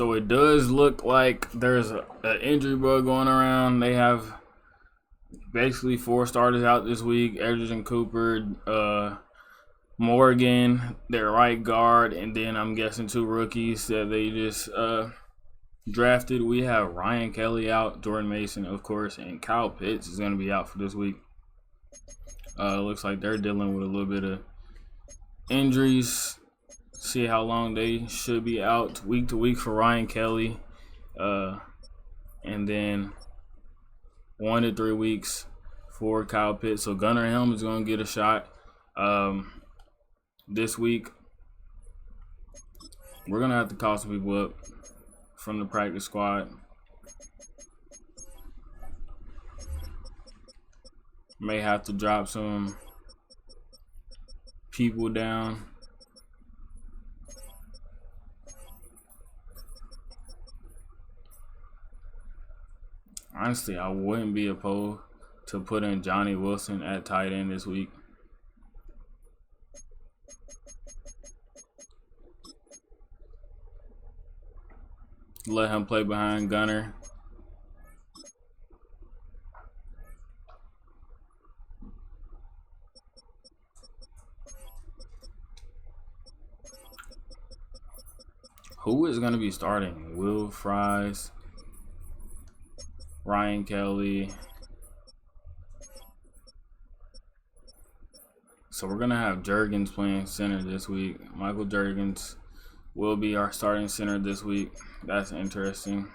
So it does look like there's an injury bug going around. They have basically 4 starters out this week. Edgerton Cooper, Morgan, their right guard, and then I'm guessing 2 rookies that they just drafted. We have Ryan Kelly out, Jordan Mason, of course, and Kyle Pitts is going to be out for this week. Looks like they're dealing with a little bit of injuries. See how long they should be out week to week for Ryan Kelly. And then 1 to 3 weeks for Kyle Pitts. So Gunnar Helm is going to get a shot this week. We're going to have to call some people up from the practice squad. May have to drop some people down. Honestly, I wouldn't be opposed to putting Johnny Wilson at tight end this week. Let him play behind Gunnar. Who is going to be starting? Will Fries, Ryan Kelly. So we're going to have Juergens playing center this week. Michael Juergens will be our starting center this week. That's interesting.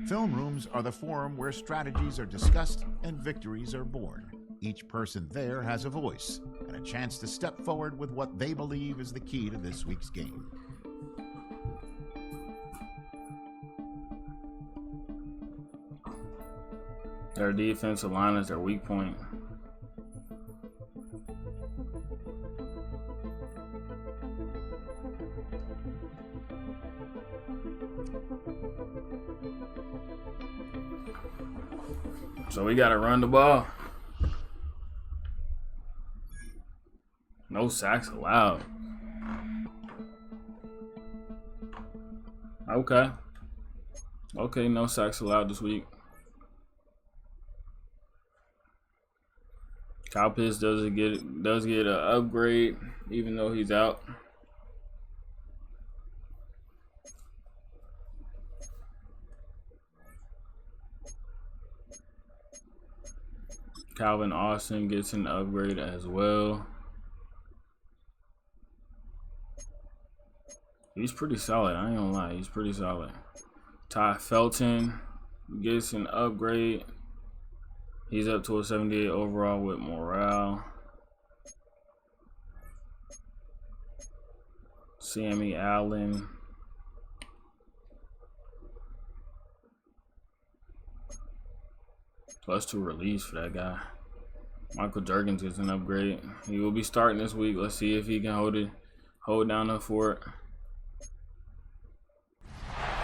Film rooms are the forum where strategies are discussed and victories are born. Each person there has a voice and a chance to step forward with what they believe is the key to this week's game. Their defensive line is their weak point. So we got to run the ball. No sacks allowed. Okay. Okay, no sacks allowed this week. Kyle Pitts does get an upgrade, even though he's out. Calvin Austin gets an upgrade as well. He's pretty solid. I ain't gonna lie. He's pretty solid. Ty Felton gets an upgrade. He's up to a 78 overall with morale. Sammy Allen. +2 release for that guy. Michael Juergens gets an upgrade. He will be starting this week. Let's see if he can hold down the fort.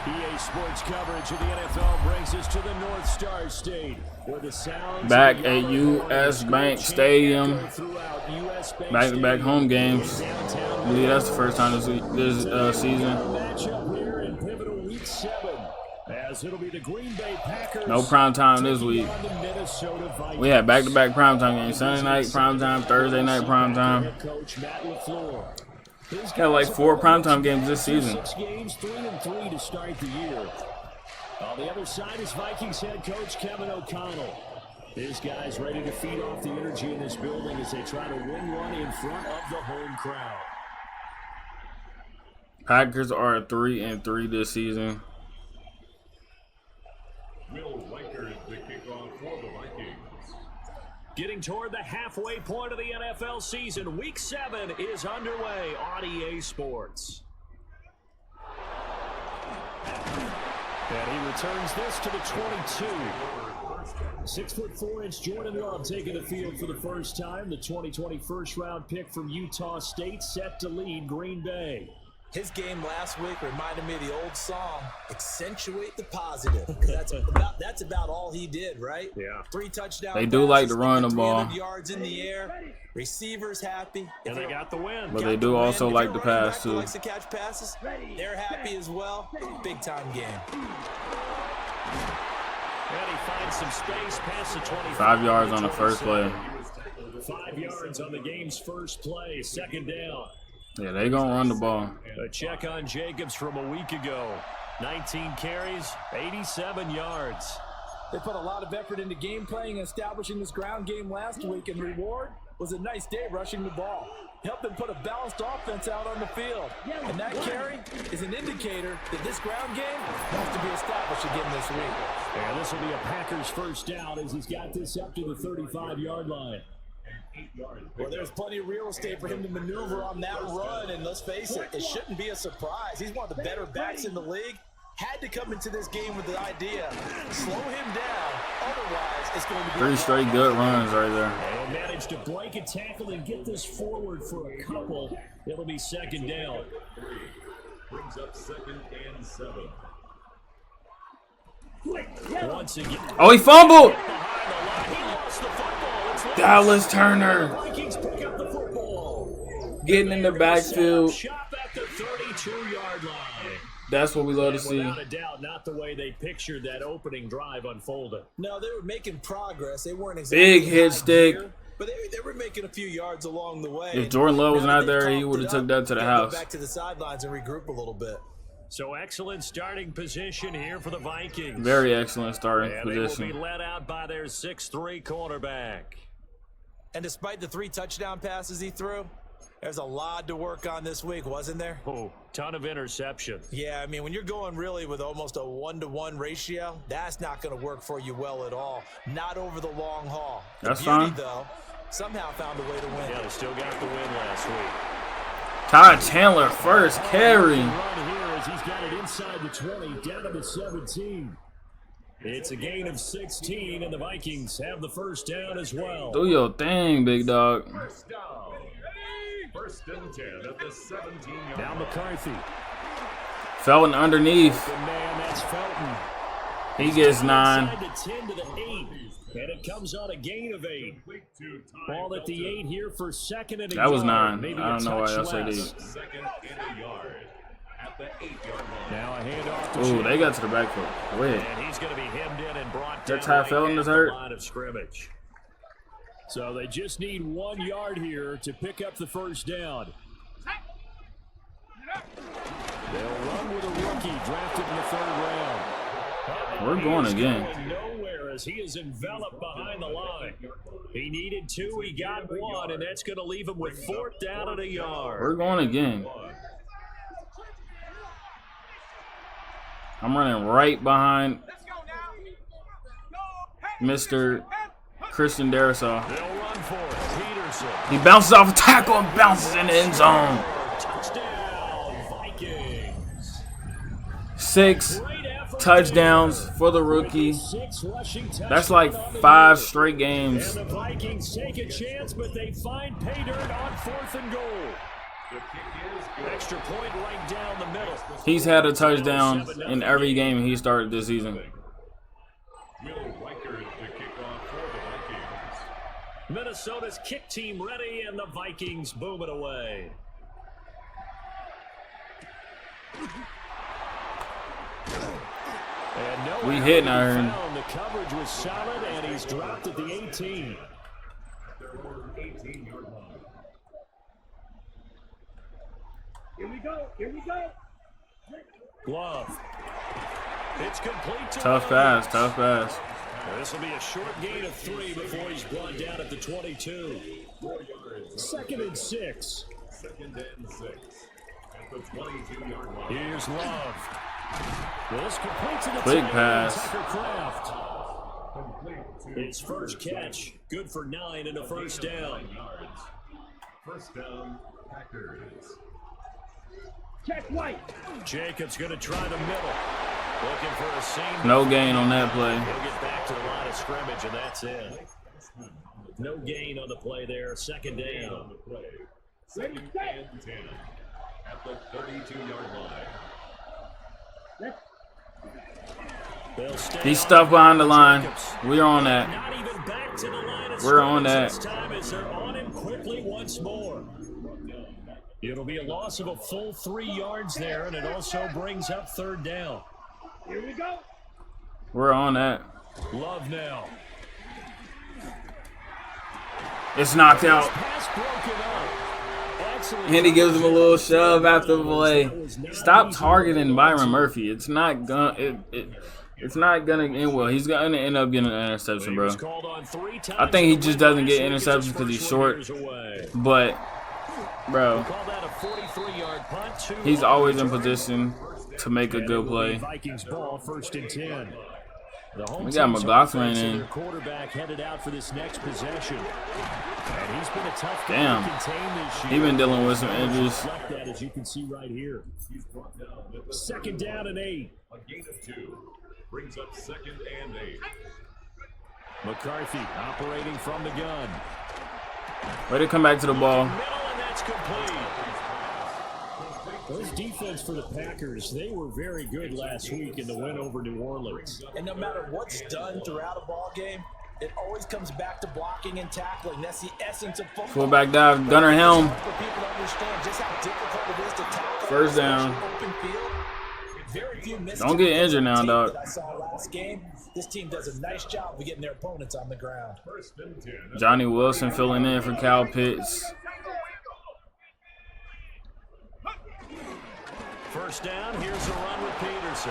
EA Sports coverage of the NFL brings us to the North Star State, where the sounds back at US Bank Stadium. Back-to-back home games. I believe that's the first time this season. Matchup here in pivotal week 7, as it'll be the Green Bay Packers. No prime time this week. We had back-to-back primetime games. Sunday night primetime, Thursday night primetime. Got like 4 primetime games this season. 6 games, 3-3 to start the year. On the other side is Vikings head coach Kevin O'Connell. His guys ready to feed off the energy in this building as they try to win one in front of the home crowd. Packers are 3-3 this season. Will Riker is the kickoff for the Vikings. Getting toward the halfway point of the NFL season, Week 7 is underway on EA Sports. And he returns this to the 22. 6'4" Jordan Love taking the field for the first time. The 2020 first-round pick from Utah State set to lead Green Bay. His game last week reminded me of the old song, accentuate the positive. That's about all he did, right? Yeah. 3 touchdowns. They do like to run the ball. 300 yards in the air. Receivers happy. And they got the win. But they do also like to pass, too. Likes to catch passes. They're happy as well. Big time game. And he finds some space past the 25. 5 yards on the first play. 5 yards on the game's first play. Second down. Yeah, they gonna run the ball. A check on Jacobs from a week ago. 19 carries, 87 yards. They put a lot of effort into game playing and establishing this ground game last week, and reward was a nice day rushing the ball. Helped them put a balanced offense out on the field. And that carry is an indicator that this ground game has to be established again this week. And this will be a Packers first down as he's got this up to the 35-yard line. Well, there's plenty of real estate for him to maneuver on that run, and let's face it, it shouldn't be a surprise. He's one of the better backs in the league. Had to come into this game with the idea, slow him down, otherwise it's going to be 3 straight good runs right there. And managed to break a tackle and get this forward for a couple. It'll be second down. Brings up 2nd and 7. Once again. Oh, he fumbled! Behind the line. He lost the football. It's Dallas Turner Vikings pick up the football. getting in the backfield. Shot at the 32-yard line. That's what we love to see. Without a doubt, not the way they pictured that opening drive unfolded. No, they were making progress. They weren't exactly Big hit stick. Here, but they were making a few yards along the way. If Jordan Love was Now not that there, they've he would have toughed took it that to the up, house. Go back to the sidelines and regroup a little bit. So excellent starting position here for the Vikings. Very excellent starting And they will be position. led out by their 6'3" quarterback. And despite the 3 touchdown passes he threw, there's a lot to work on this week, wasn't there? Oh, ton of interceptions. Yeah, I mean, when you're going really with almost a 1-to-1 ratio, that's not going to work for you well at all. Not over the long haul. That's beauty, fine. though, somehow found a way to win. Yeah, they still got the win last week. Todd Chandler first carry. Run here as he's got it inside the 20, down to the 17. It's a gain of 16, and the Vikings have the first down as well. Do your thing, big dog. First down. 1st and 10 at the 17-yard Now line. McCarthy. Felton underneath. Good man, that's Felton. He gets 9. Inside the 10 to the 8, and it comes on a gain of 8. Ball at the 8 here for 2nd and a That was yard. 9. Maybe I don't a know why touch else they less. did. 2nd and a yard at the 8-yard line. Now a handoff to Ooh, they Chase. got to the backfield. Quick. And he's going to be hemmed in and brought down That's how right Felton at is the hurt? line of scrimmage. So they just need 1 yard here to pick up the first down. They'll run with a rookie drafted in the 3rd round. We're going He's again. going nowhere as he is enveloped behind the line. He needed 2, he got 1, and that's going to leave him with 4th down and a yard. We're going again. I'm running right behind Mr. Christian Darrisaw. They'll run for it. Peterson. He bounces off a tackle and bounces in the end zone. Touchdown, Vikings. 6 Great effort touchdowns for the rookie. 6 rushing touchdowns. That's like 5 straight games. And the Vikings take a chance, but they find pay dirt on 4th and goal. Extra point right down the middle. He's had a touchdown in every game he started this season. Will Riker is the kickoff for the Vikings. Minnesota's kick team ready, and the Vikings boom it away. And no We error hitting to be iron. found. The coverage was solid, and he's dropped at the 18. Their 18-yard line. Glove. It's complete to Tough Williams. pass. This will be a short gain of 3 before he's brought down at the 22. 2nd and 6. 2nd and 6 at the 22-yard line. Here's Love. This complete to the Big 10. pass. Tucker Kraft. Complete to Its first catch. Good for 9 and a first down. 9 yards. First down, Packers. Jacobs going to try the middle. Looking for a seam. No gain on that play. He'll get back to the line of scrimmage, and that's it. No gain on the play there. 2nd down. On the play. 2nd and 10 at the 32-yard line. He's stuffed behind the line. We're on that. We're on that. Quickly once more. It'll be a loss of a full 3 yards there, and it also brings up third down. Here we go. We're on that. Love now. It's knocked out. And he gives him a little shove after the play. Stop targeting Byron Murphy. It's not gonna. It's not gonna end well. He's gonna end up getting an interception, bro. I think he just doesn't get interceptions because he's short. But, bro, he's always in position to make a good play. Vikings ball, 1st and 10. We got McLaughlin in. Their quarterback headed out for this next possession. And he's been a tough guy Damn. to contain this year. He's been dealing with some injuries. That, as you can see right here. 2nd down and 8. A gain of 2 brings up 2nd and 8. McCarthy operating from the gun. Way to come back to the ball. Middle, and that's complete. Those defense for the Packers, they were very good last week in the win over New Orleans. And no matter what's done throughout a ball game, it always comes back to blocking and tackling. That's the essence of football. Fullback dive, Gunner Helm. For people to understand just how difficult it is to tackle. 1st down. Open field. Very few mistakes. Don't get injured now, dog. I saw last game. This team does a nice job of getting their opponents on the ground. 1st and 10. Johnny Wilson filling in for Kyle Pitts. 1st down, here's a run with Peterson.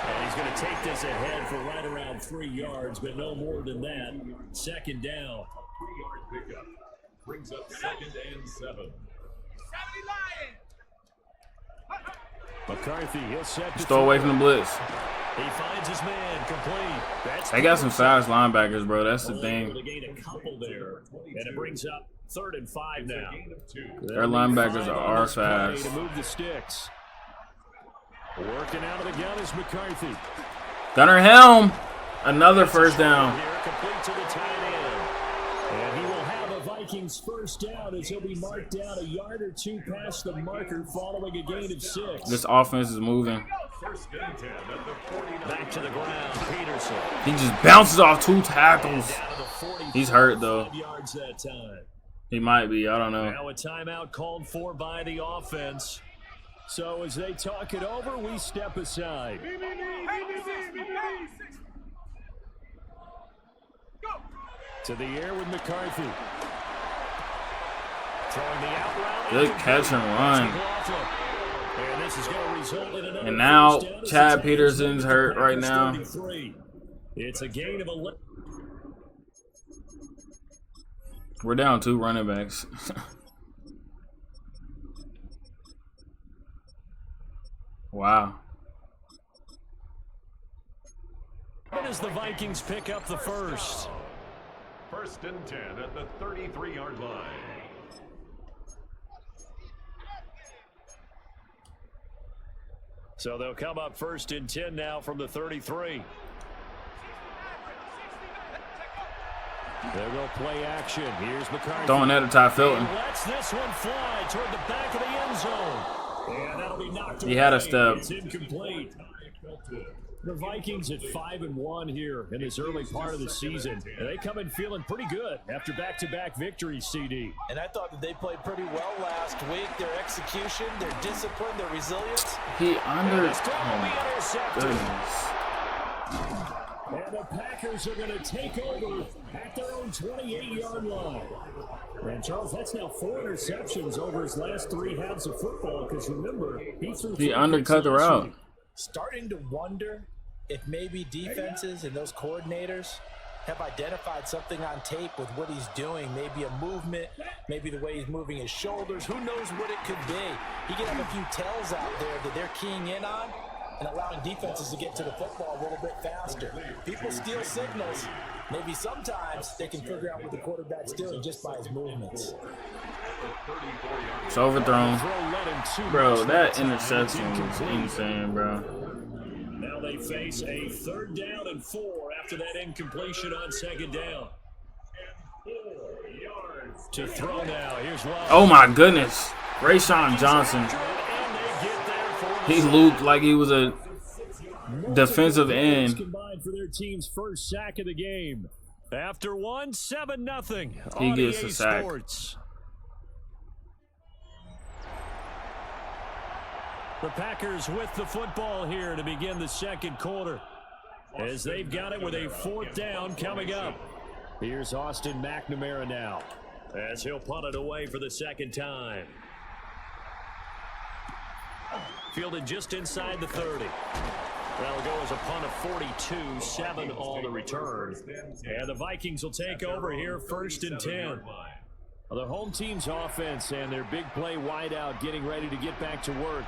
And he's going to take this ahead for right around 3 yards, but no more than that. 2nd down. 3-yard pickup brings up 2nd and 7. McCarthy, he'll set. Stay away from the blitz. He finds his man complete. They got some fast linebackers, bro. That's the thing. They gain a couple there, and it brings up 3rd and 5 now. Their linebackers are fast. To move the sticks. Working out of the gun is McCarthy. Gunner Helm, another 1st down. Here, complete to the tight end. And he will have a Vikings 1st down as he'll be marked down a yard or 2 past the marker following a gain of 6. This offense is moving. 1st and 10 at the 49. Back to the ground, Peterson. He just bounces off 2 tackles. He's hurt, though. Yards that time. He might be. I don't know. Now a timeout called for by the offense. So as they talk it over, we step aside. To the air with McCarthy. Throwing the out route. Good catch and run. And this is going to result in another. And now Chad Peterson's hurt right now. It's a gain of 11. We're down 2 running backs. Wow. As the Vikings pick up the 1st. 1st and 10 at the 33-yard line. So they'll come up 1st and 10 now from the 33. They'll go play action. Here's McCarthy. Throwing that to Ty Felton. Lets this one fly toward the back of the end zone. And that'll be knocked away. He had a step. It's incomplete. The Vikings at 5-1 here in this early part of the season. And they come in feeling pretty good after back-to-back victories, CD. And I thought that they played pretty well last week. Their execution, their discipline, their resilience. He under. Oh my goodness. And the Packers are going to take over at their own 28-yard line. And Charles, that's now 4 interceptions over his last 3 halves of football. Because remember, he undercut the route. Starting to wonder if maybe defenses and those coordinators have identified something on tape with what he's doing. Maybe a movement, maybe the way he's moving his shoulders. Who knows what it could be? He could have a few tells out there that they're keying in on and allowing defenses to get to the football a little bit faster. People steal signals. Maybe sometimes they can figure out what the quarterback's doing just by his movements. It's overthrown. Bro, that interception was insane, bro. Now they face a 3rd down and 4 after that incompletion on 2nd down. To throw now. Here's Love. Oh my goodness. Rayshawn Johnson. He looked like he was a defensive end. Combined for their team's first sack of the game. After 7-0. He gets a sack. Sports. The Packers with the football here to begin the second quarter, as they've got it with a 4th down coming up. Here's Austin McNamara now, as he'll punt it away for the second time. Fielded just inside the 30. That'll go as a punt of 42, 7 on the return. And the Vikings will take over here 1st and 10. The home team's offense and their big play wideout getting ready to get back to work.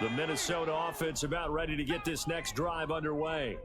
The Minnesota offense about ready to get this next drive underway.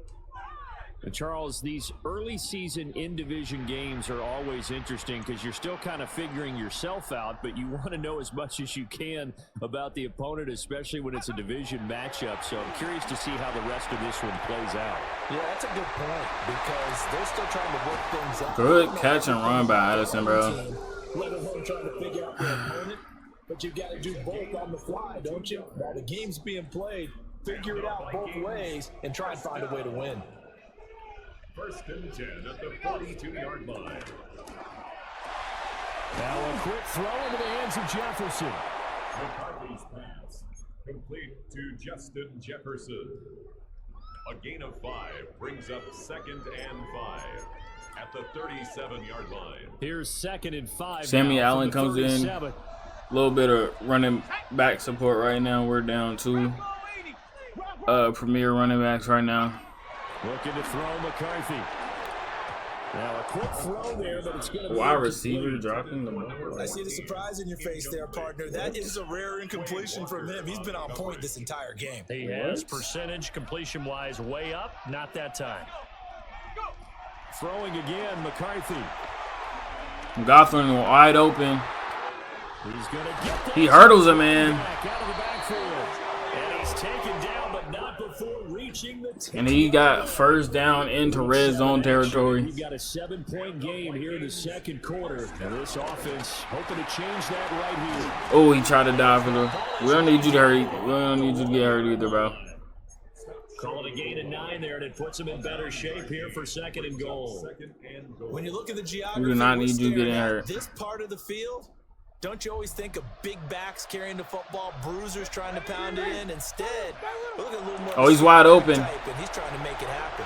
And Charles, these early season in-division games are always interesting because you're still kind of figuring yourself out, but you want to know as much as you can about the opponent, especially when it's a division matchup. So I'm curious to see how the rest of this one plays out. Yeah, that's a good point because they're still trying to work things out. Good catch and run by Addison, bro. Let alone trying to figure out the opponent, but you've got to do both on the fly, don't you? While the game's being played, figure it out both ways and try and find a way to win. 1st and 10 at the 42-yard line. Now a quick throw into the hands of Jefferson. McCarthy's pass complete to Justin Jefferson. A gain of 5 brings up 2nd and 5 at the 37-yard line. Here's 2nd and 5. Sammy Allen comes in. A little bit of running back support right now. We're down 2 premier running backs right now. Looking to throw McCarthy. Now a quick throw there, but it's going to be wide receiver dropping the ball. I see the surprise in your face there, partner. That is a rare incompletion from him. He's been on point this entire game. He has percentage completion-wise way up. Not that time. Throwing again, McCarthy. Goffin wide open. He's going to get he hurdles him, man. Out of the backfield. And he's taken down, but not before reaching the 10. And he got 1st down into red zone territory. We've got a 7-point game here in the second quarter. And this offense hoping to change that right here. Oh, he tried to dive for the. We don't need you to hurry. We don't need you to get hurt either, bro. Call it a gain of 9 there, and it puts him in better shape here for 2nd and goal. When you look at the geography, We do not need you getting hurt. This part of the field, don't you always think of big backs carrying the football, bruisers trying to pound it in? Instead, look at a little more. Oh, he's wide open. Type, and he's trying to make it happen.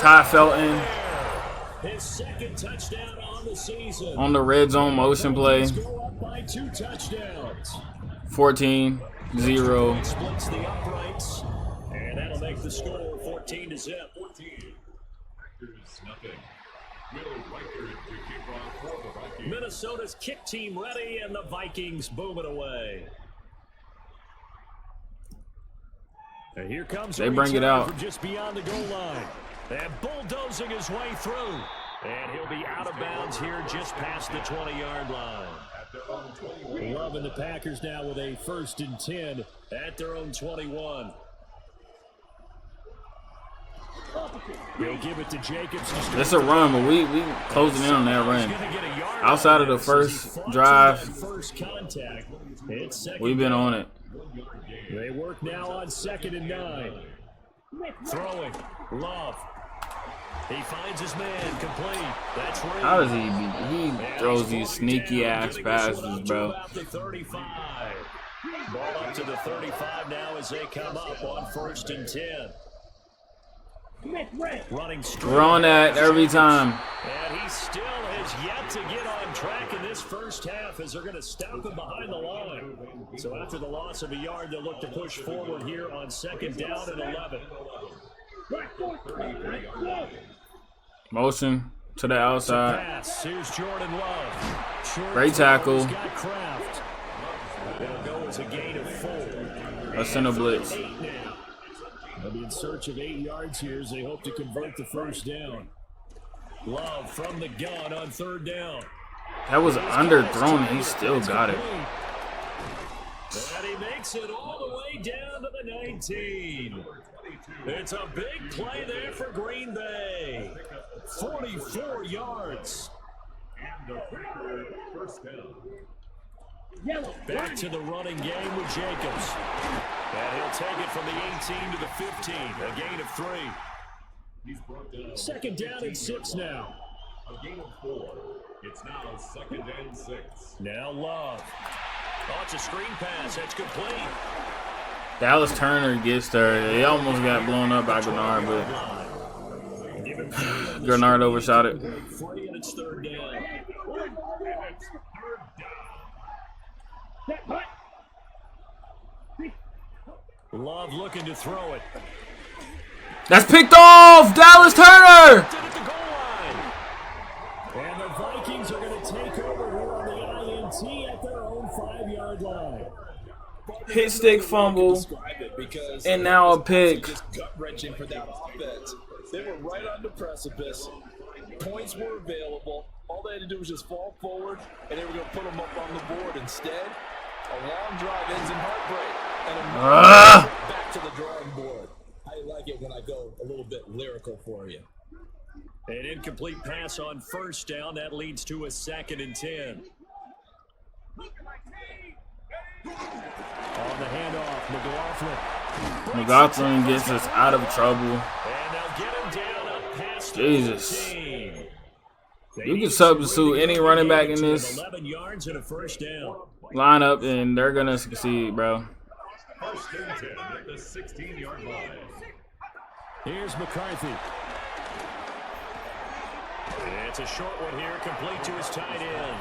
Ty Felton His 2nd touchdown on the season. on the red zone motion play. Go up by 2 touchdowns. 14-0. Splits the uprights, and that'll make the score 14-0. 14. Packers nothing. Will Riker to kick off for the Vikings. Minnesota's kick team ready, and the Vikings boom it away. And here comes They bring it out. from just beyond the goal line. And bulldozing his way through. And he'll be out of bounds here just past the 20-yard line. Loving the Packers now with a 1st and 10 at their own 21. They'll give it to Jacobs. It's a run, but we closing in on that run. Outside of the first drive, we've been on it. They work now on 2nd and 9. Throwing. Love. He finds his man complete. That's right. How does he throws these sneaky ass passes, bro. Ball up to the 35 now as they come up on 1st and 10. Running straight. We're on that every time. And he still has yet to get on track in this first half as they're going to stop him behind the line. So after the loss of a yard, they'll look to push forward here on 2nd down and 11. Motion to the outside. Pass. Here's Jordan Love. Short Great tackle. He's got Kraft. It'll go as a gain of 4. A center blitz. They'll be in search of 8 yards here as they hope to convert the 1st down. Love from the gun on 3rd down. That was underthrown. He still got it. And he makes it all the way down to the 19. It's a big play there for Green Bay. 44 yards. And the Packers 1st down. Back to the running game with Jacobs. And he'll take it from the 18 to the 15. A gain of 3. Second down and 6 now. A gain of 4. It's now 2nd and 6. Now Love. Oh, it's a screen pass. That's complete. Dallas Turner gets there. He almost got blown up by Grenard, but Grenard overshot it. Free and it's 3rd down. Love looking to throw it. That's picked off! Dallas Turner! At the goal line. And the Vikings are going to take over here on the INT at their own 5-yard line. Hit stick fumble, and now a pick. Just gut-wrenching for that offense. They were right on the precipice. Points were available. All they had to do was just fall forward, and they were going to put them up on the board. Instead, a long drive ends in heartbreak, and a back to the drawing board. I like it when I go a little bit lyrical for you. An incomplete pass on 1st down. That leads to a 2nd and 10. On the handoff, McLaughlin gets us out of trouble. And they'll get him down up past Jesus. the 14. You can substitute any running back in this 11 yards and a 1st down. lineup, and they're going to succeed, bro. 1st and 10 at the 16-yard line. Here's McCarthy. It's a short one here, complete to his tight end.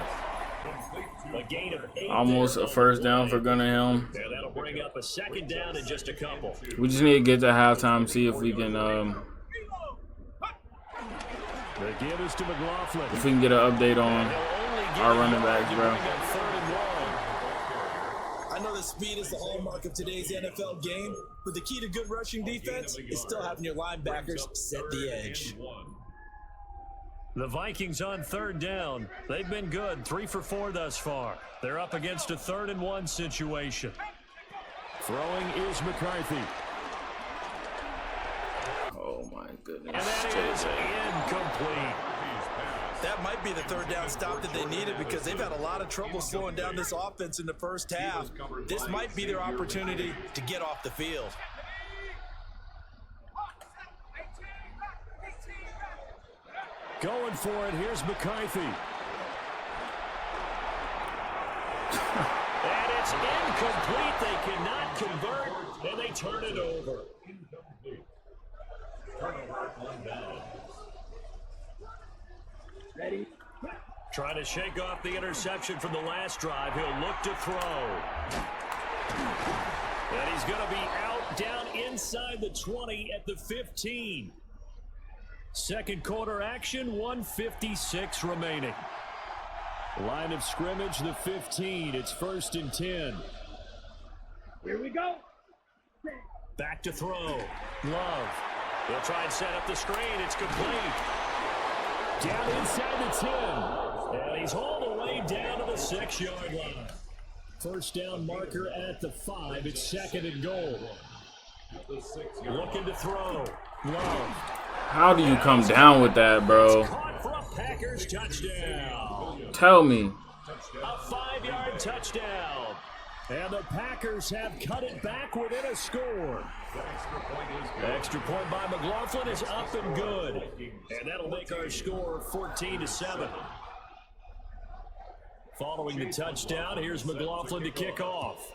A gain of 8. Almost a 1st down for Gunningham. Yeah, that'll bring up a 2nd down in just a couple. We just need to get to halftime, see if we can The give is to McLaughlin. get an update on our running backs, bro. I know that speed is the hallmark of today's NFL game, but the key to good rushing defense is still having your linebackers set the edge. The Vikings on 3rd down. They've been good, 3 for 4 thus far. They're up against a 3rd and 1 situation. Throwing is McCarthy. Oh my goodness. And that is incomplete. That might be the 3rd down stop that they needed because they've had a lot of trouble slowing down this offense in the 1st half. This might be their opportunity to get off the field. Going for it, here's McCarthy. And it's incomplete. They cannot convert, and they turn it over. Ready? Trying to shake off the interception from the last drive. He'll look to throw. And he's going to be out down inside the 20 at the 15. Second quarter action, 1:56 remaining. Line of scrimmage, the 15. It's 1st and 10. Here we go. Back to throw. Love. He'll try and set up the screen. It's complete. Down inside the 10. And he's all the way down to the 6-yard line. 1st down marker at the 5. It's 2nd and goal. Looking to throw. Love. How do you come down with that, bro? Caught for a Packers touchdown. Tell me. A 5-yard touchdown. And the Packers have cut it back within a score. Extra point by McLaughlin is up and good. And that'll make our score 14-7. Following the touchdown, here's McLaughlin to kick off.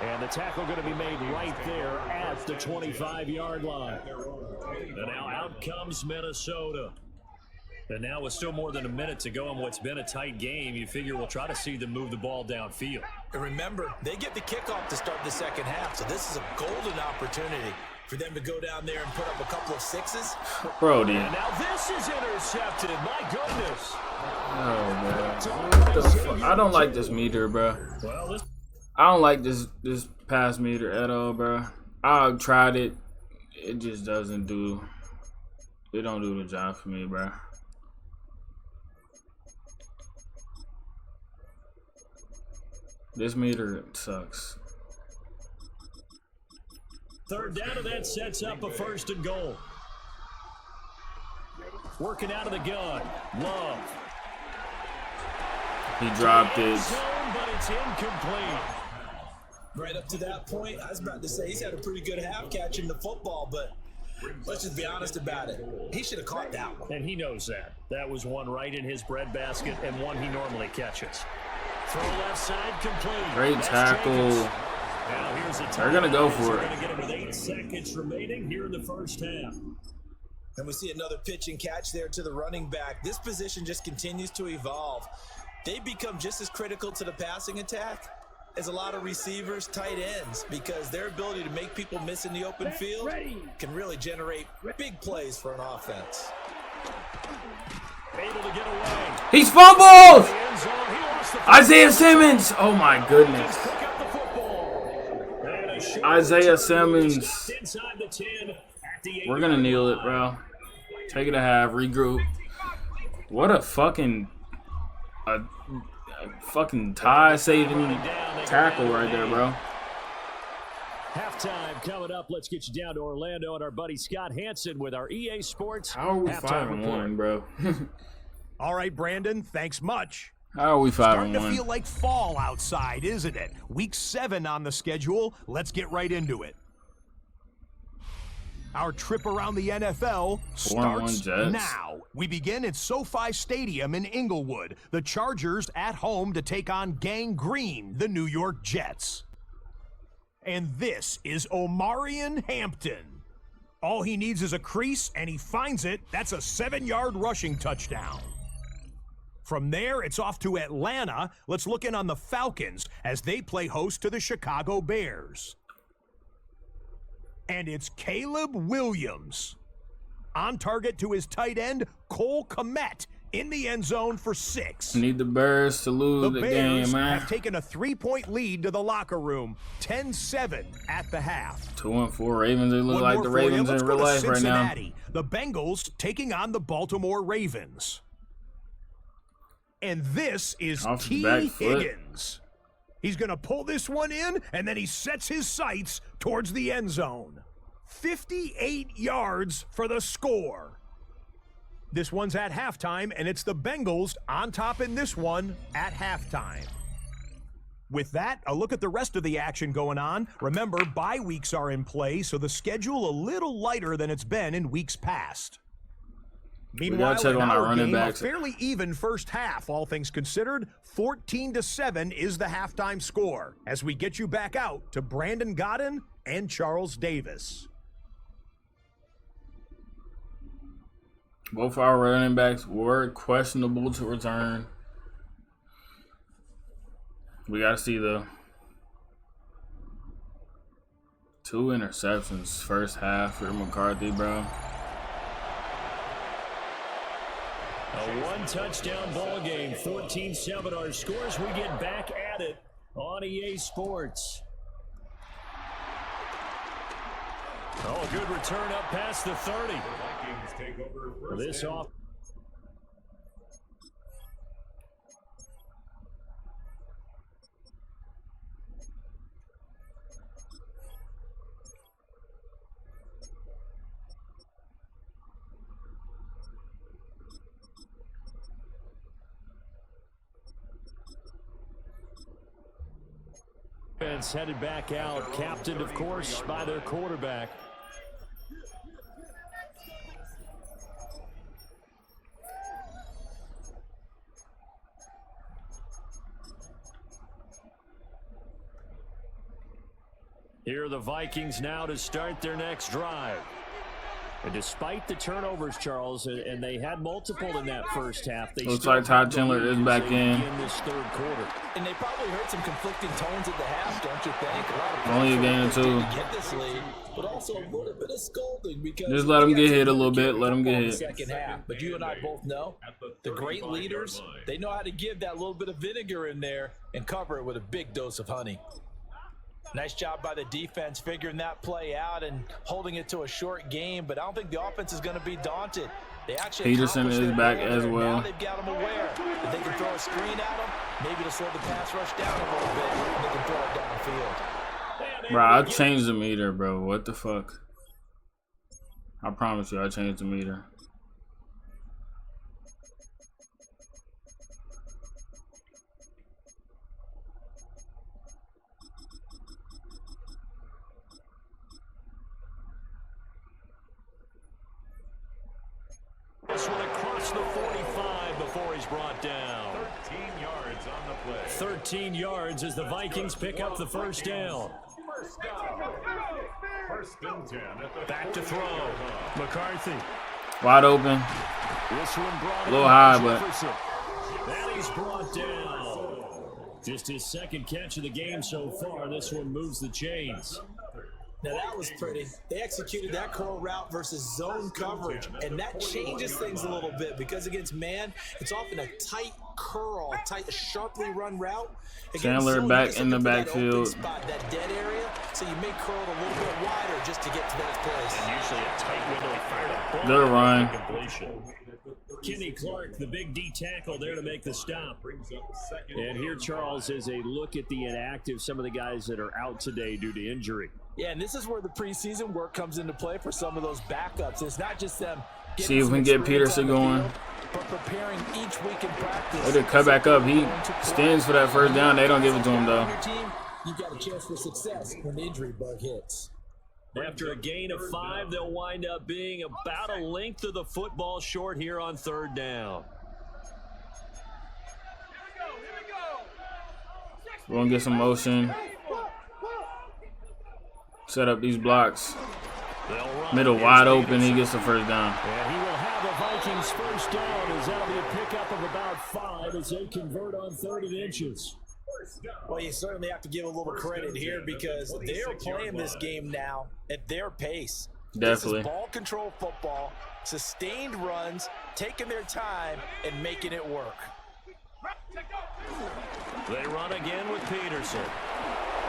And the tackle going to be made right there at the 25-yard line. And now out comes Minnesota. And now with still more than a minute to go in what's been a tight game, you figure we'll try to see them move the ball downfield. And remember, they get the kickoff to start the 2nd half, so this is a golden opportunity for them to go down there and put up a couple of 6s. Brody. And now this is intercepted. My goodness. Oh, man. What the fuck? I don't like this meter, bro. Well, I don't like this pass meter at all, bro. I tried it. It just doesn't do. It don't do the job for me, bro. This meter sucks. 3rd down, and that sets up a 1st and goal. Working out of the gun. Love. He dropped it. Zone, but it's incomplete. Right up to that point, I was about to say he's had a pretty good half catching the football, but let's just be honest about it. He should have caught that one. And he knows that. That was one right in his breadbasket and one he normally catches. Throw left side complete. Great tackle. Now here's a They're going to go for They're it. going to get him with 8 seconds remaining here in the first half. And we see another pitch and catch there to the running back. This position just continues to evolve. They become just as critical to the passing attack as a lot of receivers, tight ends, because their ability to make people miss in the open field can really generate big plays for an offense. Able to get away. He's fumbled! The end zone. He lost the Isaiah Simmons! Oh my goodness. pick up the football. And a short Isaiah return Simmons. inside the 10 at the 8. We're going to kneel it, bro. Take it a half, regroup. What a fucking tie-saving tackle right there, bro. Halftime coming up. Let's get you down to Orlando and our buddy Scott Hansen with our EA Sports How are we halftime 5-1, report. bro? All right, Brandon, thanks much. How are we Starting to feel 5-1? like fall outside, isn't it? Week 7 on the schedule. Let's get right into it. Our trip around the NFL 4-1 starts Jets. now. We begin at SoFi Stadium in Inglewood. The Chargers at home to take on Gang Green, the New York Jets. And this is Omarion Hampton. All he needs is a crease, and he finds it. That's a 7-yard rushing touchdown. From there, it's off to Atlanta. Let's look in on the Falcons as they play host to the Chicago Bears. And it's Caleb Williams. On target to his tight end, Cole Kmet, in the end zone for 6. Need the Bears to lose The the Bears game, man. have taken a 3-point lead to the locker room, 10-7 at the half. 2-4 Ravens. They look One like more the for you. Ravens Let's in go real to life right now. Cincinnati. The Bengals taking on the Baltimore Ravens. And this is Off the T. back foot. Higgins. He's going to pull this one in, and then he sets his sights towards the end zone. 58 yards for the score. This one's at halftime, and it's the Bengals on top in this one at halftime. With that, a look at the rest of the action going on. Remember, bye weeks are in play, so the schedule a little lighter than it's been in weeks past. Meanwhile, check in on our running game, backs. a fairly even first half, all things considered. 14-7 is the halftime score as we get you back out to Brandon Godden and Charles Davis. Both our running backs were questionable to return. We got to see the 2 interceptions first half for McCarthy, bro. A 1-touchdown ball game, 14-7 our scores. We get back at it on EA Sports. Oh, a good return up past the 30. Vikings take over first This and off. Defense headed back out, captained, of course, by their quarterback. Here are the Vikings now to start their next drive. And despite the turnovers, Charles, and they had multiple in that first half, they Looks still like Ty have the Chandler lead is as back they in. begin this third quarter. And they probably heard some conflicting tones at the half, don't you think? A lot of Only a game or pressure two. to get this lead, but also a little bit of scolding because Just let 'em they got get some hit a good little bit, kick let 'em get in the hit. Second half, but you and I both know the great 35-yard leaders, line. they know how to give that little bit of vinegar in there and cover it with a big dose of honey. Nice job by the defense figuring that play out and holding it to a short game, but I don't think the offense is going to be daunted. They actually Peterson accomplished is their back goal as there. well. Now they've got them aware that they can throw a screen at them, maybe to slow the pass rush down a little bit, and they can throw it downfield. Bro, I changed the meter, bro. What the fuck? I promise you, I changed the meter. this one across the 45 before he's brought down. 13 yards on the play. 13 yards as the Vikings pick up the first down. First and 10 at the Back to throw. McCarthy. Wide open. This one brought A little high, but Jefferson. And he's brought down. Just his second catch of the game so far. This one moves the chains. Now that was pretty. They executed that curl route versus zone coverage, and that changes things a little bit because against man, it's often a tight curl, tight, sharply run route. Against Chandler zone, back in the that open backfield. spot, that dead area, so you may curl it a little bit wider just to get to that place. And usually a tight window. He fired a ball. Good run. Completion. Kenny Clark, the big D tackle there to make the stop. And here, Charles, is a look at the inactive, some of the guys that are out today due to injury. Yeah, and this is where the preseason work comes into play for some of those backups. It's not just them getting see if we some can get experience Peterson on the going. field, but preparing each week in practice. They did cut back up. He stands for that first down. They don't give it to him, though. On your team, you got a chance for success when the injury bug hits. After a gain of 5, they'll wind up being about a length of the football short here on third down. We're going to get some motion. Set up these blocks. Middle wide open. He gets the first down. And he will have the Vikings first down as that'll be a pickup of about 5 as they convert on 30 inches. Well, you certainly have to give a little credit here because they're playing this game now at their pace. Definitely. This is ball control football, sustained runs, taking their time, and making it work. They run again with Peterson.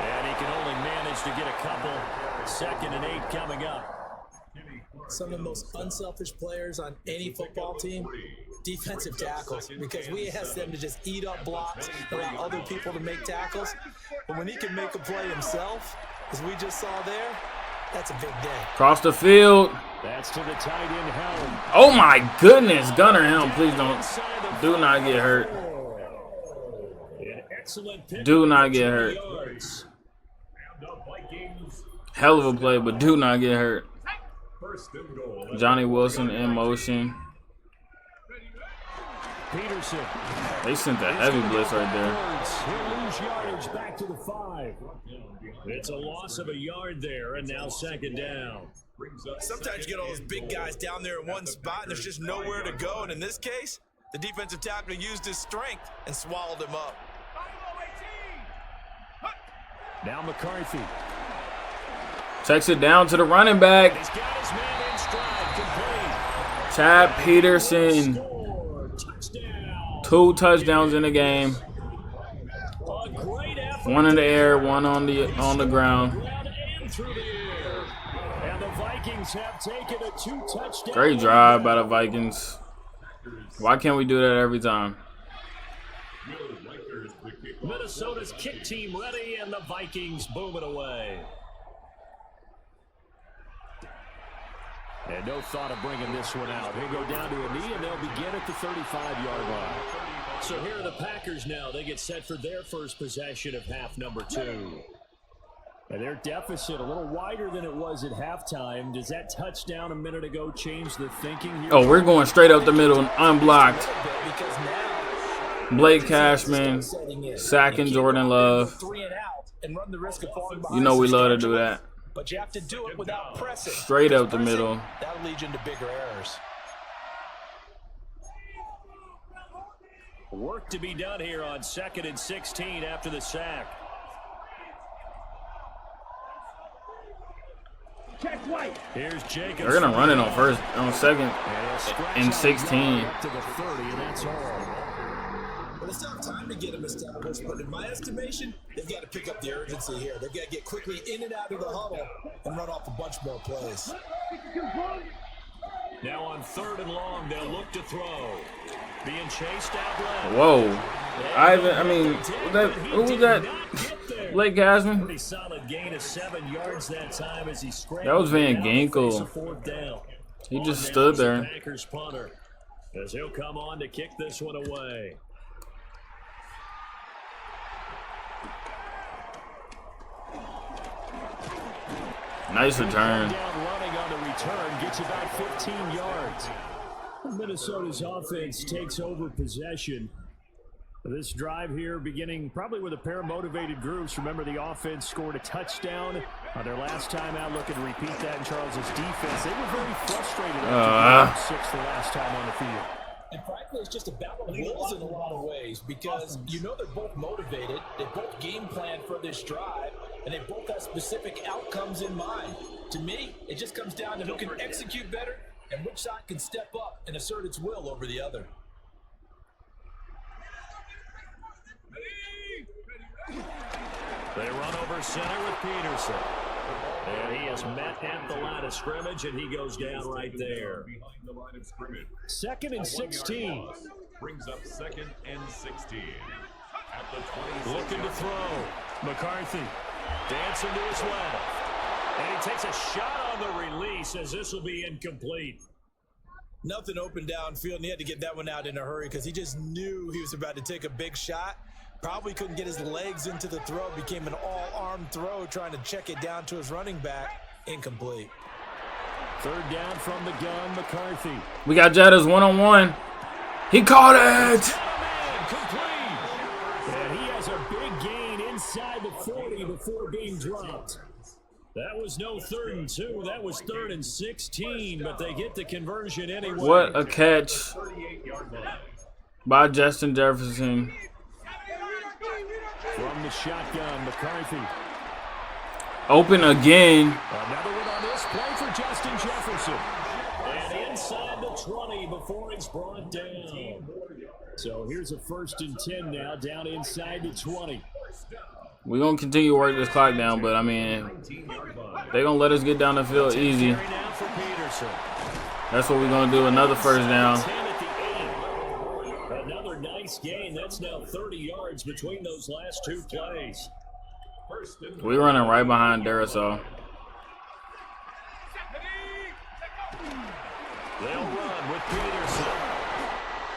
And he can only manage to get a couple. 2nd and 8 coming up. Some of the most unselfish players on any football team, defensive tackles, because we ask them to just eat up blocks, allow other people to make tackles. But when he can make a play himself, as we just saw there, that's a big day. Across the field. That's to the tight end Helm. Oh, my goodness. Gunner Helm, please don't. Do not get hurt. An excellent pick. Do not get hurt. Yards. Hell of a play, but do not get hurt. first and goal. Johnny Wilson in motion. Peterson. They sent a heavy blitz right there. He'll lose yardage back to the 5. It's a loss of a yard there, and now 2nd down. Sometimes you get all those big guys down there in one spot, and there's just nowhere to go. And in this case, the defensive tackle used his strength and swallowed him up. Now McCarthy. Checks it down to the running back. He's got his man in stride, complete. Chad Peterson. Score, touchdown. 2 touchdowns in the game. A great effort. 1 in the air, 1 on the ground. And through the air. And the Vikings have taken a 2-touchdown. Great drive by the Vikings. Why can't we do that every time? Minnesota's kick team ready, and the Vikings boom it away. And no thought of bringing this one out. He'll go down to a knee, and they'll begin at the 35-yard line. So here are the Packers now. They get set for their first possession of half number 2. And their deficit a little wider than it was at halftime. Does that touchdown a minute ago change the thinking here? Oh, we're going straight up the middle, unblocked. Blake Cashman sacking Jordan Love. You know we love to do that. But you have to do it without pressing. Straight up the middle. That'll lead you into bigger errors. Work to be done here on 2nd and 16 after the sack. Here's Jacobs. They're gonna run it on 2nd and 16. Up to the 30, and that's all. Well, it's not time to get them established, but in my estimation, they've got to pick up the urgency here. They've got to get quickly in and out of the huddle and run off a bunch more plays. Now on 3rd and long, they'll look to throw. Being chased out left. Whoa. Who was that? Blake Cashman? Pretty solid gain of 7 yards that time as he scrambled. That was Van down, Ginkel. face a 4th down. He just stood there. Packers punter as he'll come on to kick this one away. Nice return. Down running on the return gets about 15 yards. Minnesota's offense takes over possession. This drive here beginning probably with a pair of motivated groups. Remember, the offense scored a touchdown on their last time out. Looking to repeat that in Charles's defense. They were very frustrated after 6 the last time on the field. And frankly, it's just a battle of wills in a lot of ways because you know they're both motivated. They both game plan for this drive, and they both have specific outcomes in mind. To me, it just comes down to who can execute better and which side can step up and assert its will over the other. They run over center with Peterson. And he is met at the line of scrimmage, and he goes down right there. Behind the line of scrimmage. 2nd and 16. Brings up 2nd and 16. At the 20. Looking to throw. McCarthy dancing to his left. And he takes a shot on the release as this will be incomplete. Nothing open downfield, and he had to get that one out in a hurry because he just knew he was about to take a big shot. Probably couldn't get his legs into the throw. Became an all-arm throw, trying to check it down to his running back. Incomplete. 3rd down from the gun, McCarthy. We got Jettas one-on-one. He caught it! Complete! And he has a big gain inside the 40 before being dropped. That was no 3rd and 2. That was 3rd and 16, but they get the conversion anyway. What a catch by Justin Jefferson. From the shotgun, McCarthy. Open again. Another one on this play for Justin Jefferson. And inside the 20 before it's brought down. So here's a 1st and 10 now, down inside the 20. We're going to continue to work this clock down, but, I mean, they're going to let us get down the field easy. That's what we're going to do, another 1st down. Another nice gain. That's now 30 yards between those last 2 plays. We're running right behind Daraso. They'll run with Peterson.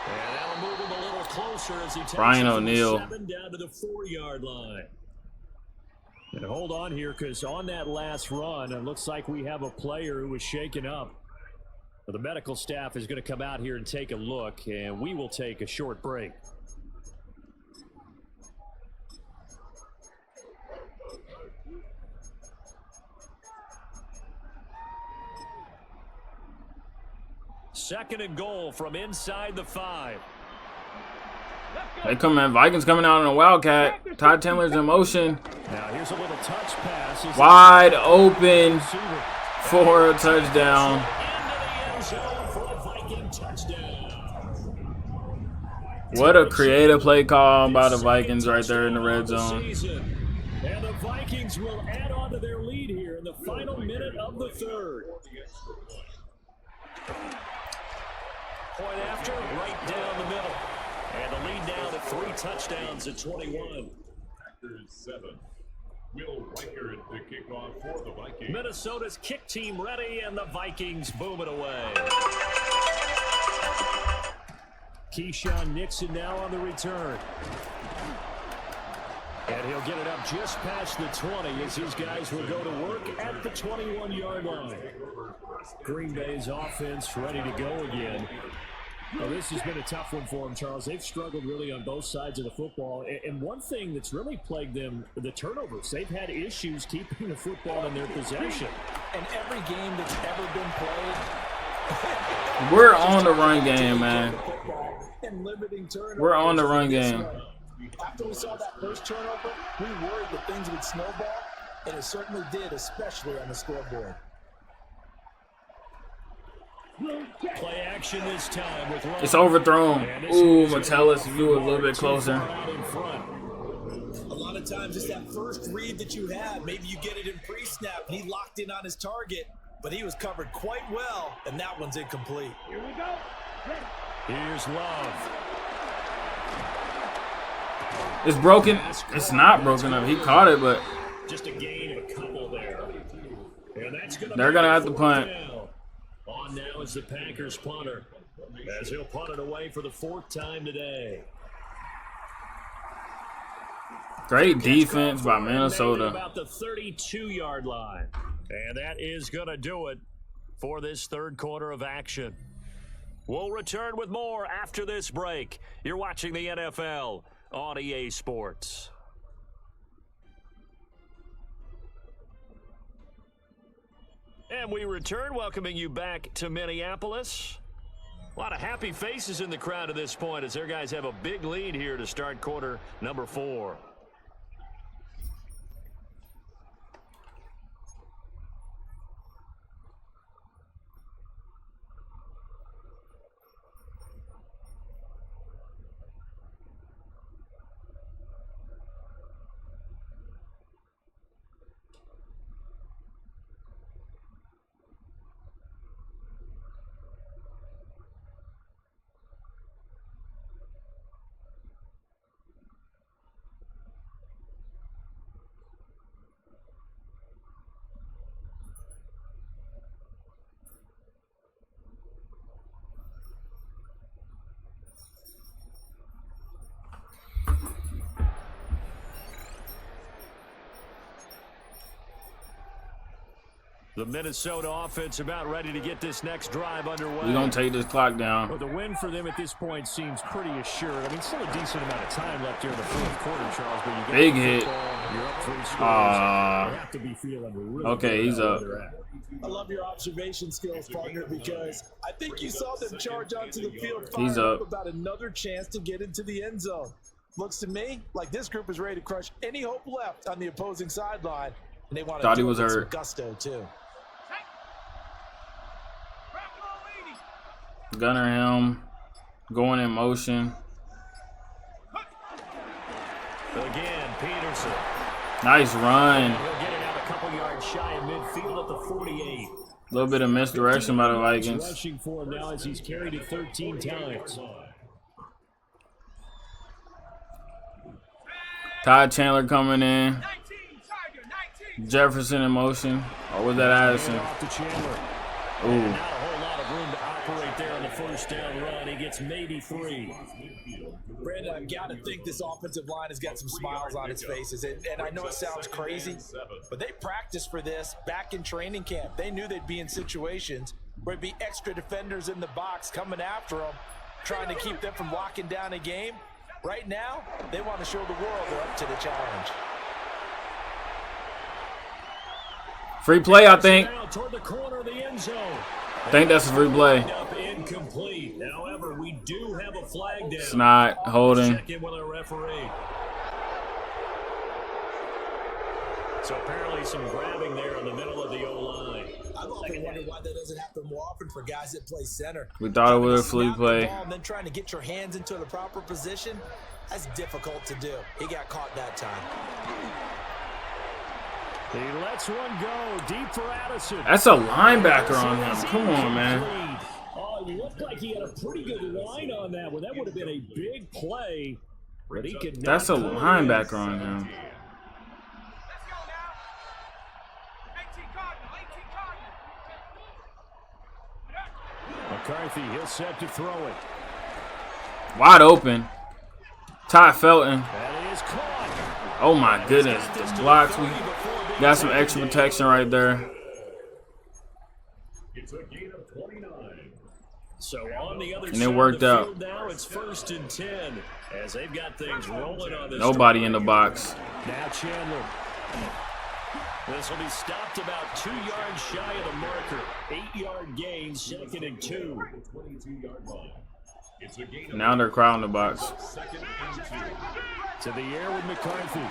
And that'll move him a little closer as he takes Brian it from O'Neal. 7 down to the 4-yard line. And hold on here, because on that last run, it looks like we have a player who was shaken up. The medical staff is going to come out here and take a look, and we will take a short break. Second and goal from inside the 5. They come in. Vikings coming out on a Wildcat. Todd Tendler's in motion. Now here's a little touch pass. Wide open for a touchdown. What a creative play call by the Vikings right there in the red zone. And the Vikings will add on to their lead here in the final minute of the 3rd. Point after, right down the middle. And the lead now to 3 touchdowns at 21. Packers 7. Will Reichert to kick off for the Vikings. Minnesota's kick team ready, and the Vikings boom it away. Keyshawn Nixon now on the return. And he'll get it up just past the 20 as these guys will go to work at the 21-yard line. Green Bay's offense ready to go again. Well, this has been a tough one for them, Charles. They've struggled really on both sides of the football. And one thing that's really plagued them, the turnovers. They've had issues keeping the football in their possession. And every game that's ever been played, We're on the run game, man. and limiting turnovers. We're on the run game. After we saw that first turnover, we worried that things would snowball, and it certainly did, especially on the scoreboard. Play action this time with Ryan. It's overthrown. Ooh, Metellus, if you were a little bit closer. A lot of times it's that first read that you have. Maybe you get it in pre-snap, and he locked in on his target, but he was covered quite well, and that one's incomplete. Here we go. Here's Love. It's broken. It's not broken up. He caught it, but Just a gain of a couple there. And that's they're going to have to punt. On now is the Packers punter, as he'll punt it away for the 4th time today. Great defense by Minnesota. About the 32-yard line. And that is going to do it for this 3rd quarter of action. We'll return with more after this break. You're watching the NFL on EA Sports. And we return, welcoming you back to Minneapolis. A lot of happy faces in the crowd at this point as their guys have a big lead here to start quarter number 4. The Minnesota offense about ready to get this next drive underway. We're going to take this clock down. Well, the win for them at this point seems pretty assured. I mean, still a decent amount of time left here in the fourth quarter, Charles. But you get big hit. You're up 3 scores. You have to be feeling really okay, he's up. I love your observation skills, partner, because I think you saw them charge onto the field He's fire up. about another chance to get into the end zone. Looks to me like this group is ready to crush any hope left on the opposing sideline, and they want to Thought he do was it with some hurt. gusto too. Gunner helm, going in motion. Again, Peterson. Nice run. He'll get it out a couple yards shy of midfield at the 48. A little bit of misdirection by the Vikings. Rushing for him now as he's carried it 13 times. Todd Chandler coming in. Jefferson in motion. Or was that Addison? Off to Chandler. Ooh. Not a whole lot of room to operate there on the first down run. He gets maybe 3. Brandon, I've got to think this offensive line has got some smiles on its faces. And I know it sounds crazy, but they practiced for this back in training camp. They knew they'd be in situations where it'd be extra defenders in the box coming after them, trying to keep them from locking down a game. Right now, they want to show the world they're up to the challenge. Free play, I think. Toward the corner of the end zone. I think that's a free play. Incomplete. However, we do have a flag down. It's not holding. Check in with our referee. So apparently some grabbing there in the middle of the O-line. I've often wondered why that doesn't happen more often for guys that play center. We thought it was a free play. And then trying to get your hands into the proper position, that's difficult to do. He got caught that time. He lets one go deep for Addison. That's a linebacker on him. Come on, man. Oh, it looked like he had a pretty good line on that one. That would have been a big play. But he could. That's a linebacker on him. McCarthy, he'll set to throw it. Wide open. Ty Felton. That is caught. Oh my goodness. The blocks. We got some extra protection right there. It's a gain of 29. So on the other And it side worked of the out. field now, it's 1st and 10 as they've got things rolling on this. Nobody in the box. Now Chandler. This will be stopped about 2 yards shy of the marker. 8-yard gain, 2nd and 2. 22-yard line. It's a gain of Now they're crowding the box. 2nd and 2. To the air with McCarthy.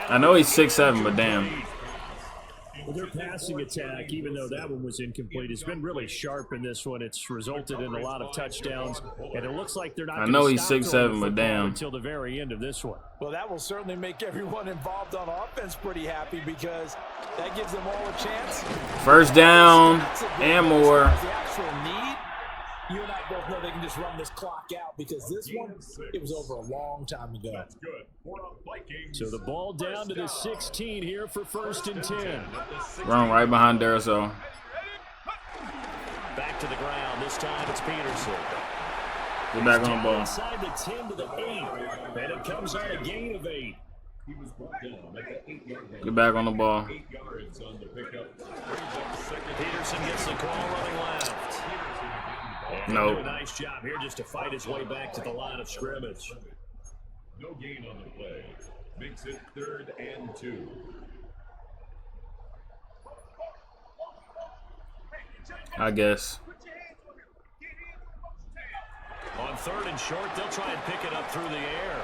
I know he's 6'7", but damn. Well, their passing attack, even though that one was incomplete, has been really sharp in this one. It's resulted in a lot of touchdowns, and it looks like they're not. I know he's 6'7", but damn. Until the very end of this one. Well, that will certainly make everyone involved on offense pretty happy because that gives them all a chance. First down and more. The actual need. You and I both know they can just run this clock out because this one, it was over a long time ago. That's good for a Vikings. So the ball down to the 16 here for 1st and 10. Run right behind Daraso. Back to the ground. This time it's Peterson. Get back on the ball. Inside the 10 to the 8. And it comes on a gain of 8. He was brought down at the 8-yard line. Get back on the ball. 8 yards on the pickup. Peterson gets the call running left. No. A nice job here just to fight his way back to the line of scrimmage. No gain on the play. Makes it 3rd and 2. I guess. On 3rd and short, they'll try and pick it up through the air.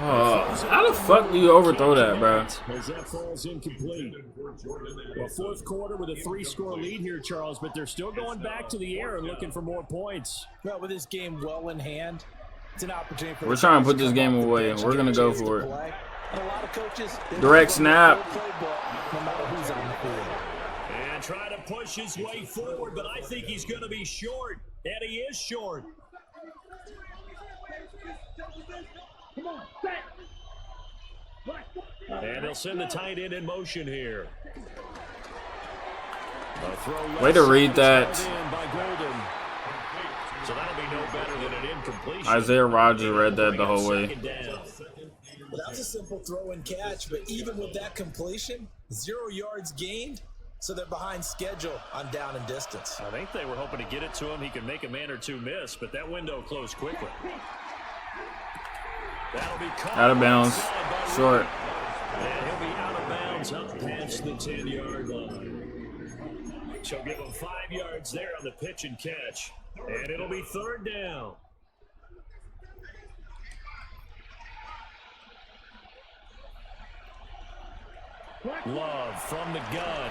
Oh, how the fuck do you overthrow that, bro? As that falls incomplete. Well, 4th quarter with a 3-score lead here, Charles, but they're still going back to the air and looking for more points. Well, with this game well in hand, it's an opportunity for We're trying to put this game away, and we're gonna go for it. And a lot of coaches, Direct snap. No matter who's on the field. And try to push his way forward, but I think he's going to be short, and he is short. And they'll send the tight end in motion here. Way to read that. So that'll be no better than an incompletion. Isaiah Rodgers read that the whole way. Well, that was a simple throw and catch, but even with that completion, 0 yards gained, so they're behind schedule on down and distance. I think they were hoping to get it to him. He could make a man or two miss, but that window closed quickly. That'll be caught Out of bounds. Short. And he'll be out of bounds up past the 10-yard line. So give him 5 yards there on the pitch and catch. And it'll be 3rd down. Love from the gun.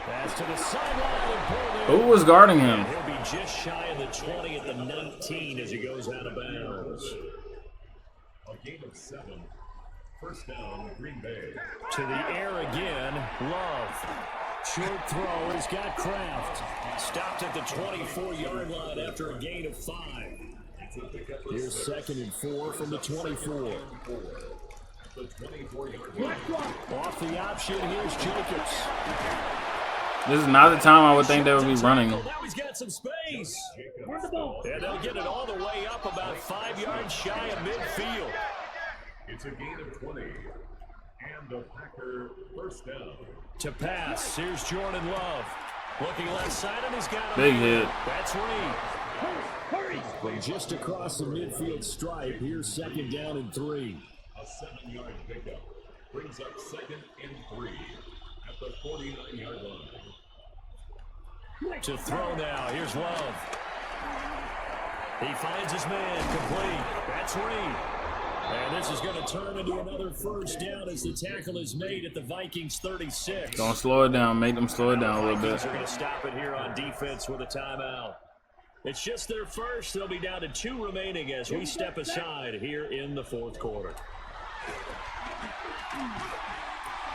Pass to the sideline. Who was guarding him? He'll be just shy of the 20 at the 19 as he goes out of bounds. A gain of 7. 1st down, Green Bay. To the air again. Love. Short throw. He's got Kraft. Stopped at the 24-yard line after a gain of 5. Here's 2nd and 4 from the 24. The 24-yard line. Off the option, here's Jacobs. This is not the time I would think they would be running. Now he's got some space. And they'll get it all the way up about 5 yards shy of midfield. It's a gain of 20. And the Packer 1st down. To pass, here's Jordan Love. Looking left side, and he's got a Big hit. That's Reed. From just across the midfield stripe, here's 2nd down and 3. A 7-yard pickup brings up 2nd and 3 at the 49-yard line. To throw now, here's Love. He finds his man, complete. That's Reed. And this is going to turn into another 1st down as the tackle is made at the Vikings 36. Don't slow it down. Make them slow it down a little bit. Vikings are going to stop it here on defense with a timeout. It's just their first. They'll be down to 2 remaining as we step aside here in the 4th quarter.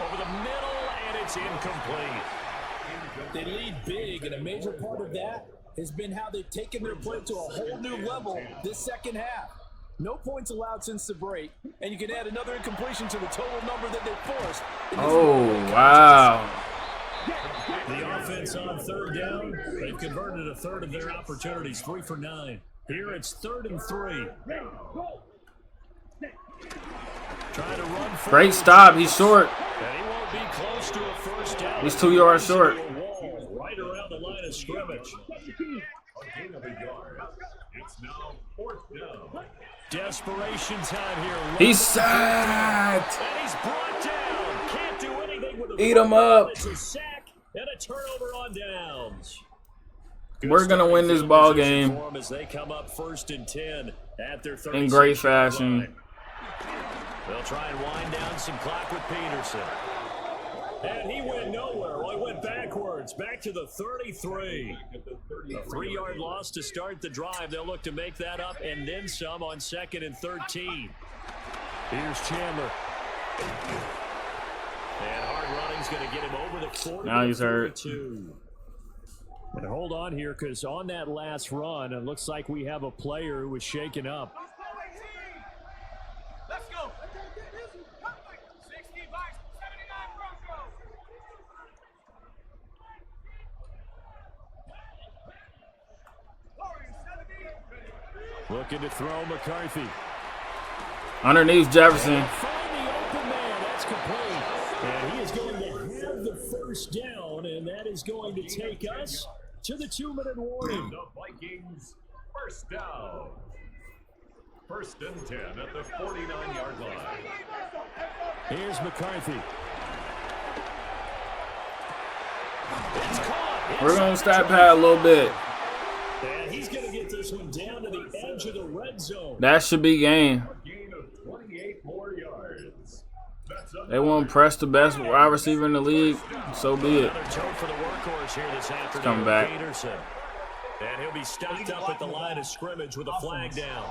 Over the middle, and it's incomplete. They lead big, and a major part of that has been how they've taken their play to a whole new level this 2nd half. No points allowed since the break, and you can add another incompletion to the total number that they forced. Oh, wow. The offense on 3rd down, they've converted a 1/3 of their opportunities, 3 for 9. Here it's 3rd and 3. Trying to run forward. Great stop. He's short. And he won't be close to a 1st down. He's 2 yards short. Right around the line of scrimmage. A gain of a yard. It's now 4th down. Desperation time here. He's sacked. And he's brought down. Can't do anything with the Eat him up. It's a sack and a turnover on downs. We're going to win this ball game As they come up 1st and 10 at their in great fashion. They'll try and wind down some clock with Peterson. And he went nowhere. Well, he went backwards, back to the 33. A 3-yard loss to start the drive. They'll look to make that up and then some on 2nd and 13. Here's Chandler. And hard running's going to get him over the 40. Now he's hurt. And hold on here, because on that last run, it looks like we have a player who was shaken up. Let's go. 60 bucks, 79 Broncos. Looking to throw McCarthy. Underneath Jefferson. Find the open man. That's complete. And he is going to have the 1st down, and that is going to take us to the 2-minute warning. The Vikings first down. 1st and 10 at the 49-yard line. Here's McCarthy. It's caught. We're going to stat pad a little bit. And he's going to get this one down to the edge of the red zone. That should be game. A gain of 28 more yards. They won't press the best wide receiver in the league. So be it. Another toe for the workhorse here this afternoon. Come back. Peterson. And he'll be stopped up at the line of scrimmage with a flag down.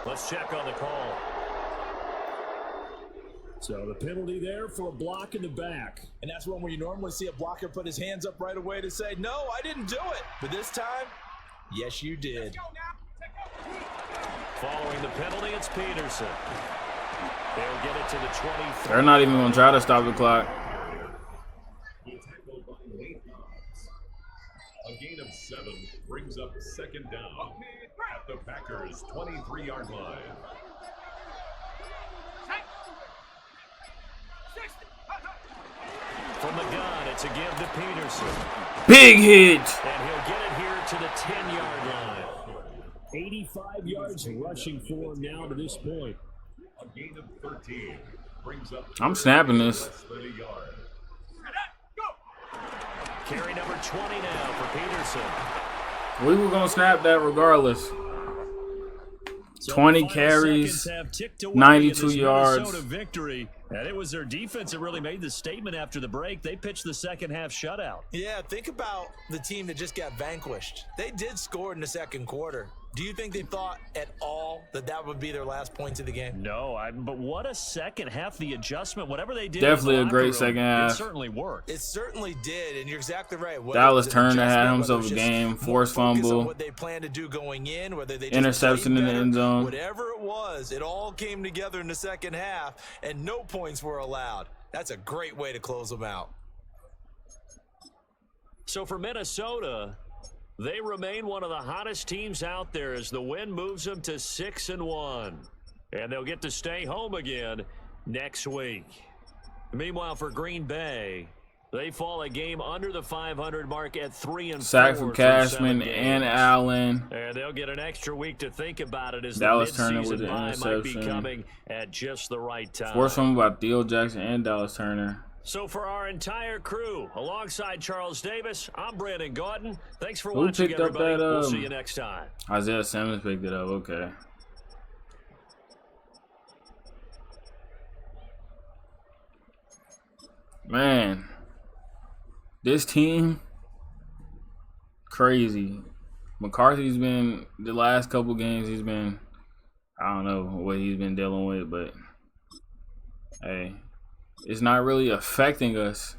Let's check on the call. So the penalty there for a block in the back. And that's one where you normally see a blocker put his hands up right away to say, no, I didn't do it. But this time, yes, you did. Following the penalty, it's Peterson. They'll get it to the 23. They're not even going to try to stop the clock. A gain of 7 brings up 2nd down at the Packers' 23-yard line. From the gun, it's a give to Peterson. Big hit. And he'll get it here to the 10-yard line. 85 yards rushing for him now to this point. A gain of 13 brings up. I'm snapping this. less than a yard. Carry number 20 now for Peterson. We were going to snap that regardless. So 20 the final carries, seconds have ticked away 92 in this yards. Minnesota victory. And it was their defense that really made the statement after the break. They pitched the second half shutout. Yeah, think about the team that just got vanquished. They did score in the second quarter. Do you think they thought at all that that would be their last points of the game? No, but what a second half. The adjustment, whatever they did. Definitely in a the great locker second room, half. It certainly worked. It certainly did, and you're exactly right. Dallas Turner had himself a game, forced fumble, what they planned to do going in, whether they interception in the end zone. Whatever it was, it all came together in the second half, and no points were allowed. That's a great way to close them out. So for Minnesota, they remain one of the hottest teams out there as the win moves them to 6-1. And they'll get to stay home again next week. Meanwhile, for Green Bay, they fall a game under the 500 mark at 3-4. Sack from Cashman and Allen. And they'll get an extra week to think about it as Dallas the Turner with midseason the bye might be interception. coming at just the right time. Forced fumble by Theo Jackson and Dallas Turner. So for our entire crew, alongside Charles Davis, I'm Brandon Gordon. Thanks for Who watching, picked up everybody. that, We'll see you next time. Isaiah Simmons picked it up. Okay. Man, this team, crazy. McCarthy's been, the last couple games, he's been, I don't know what he's been dealing with, but hey, it's not really affecting us.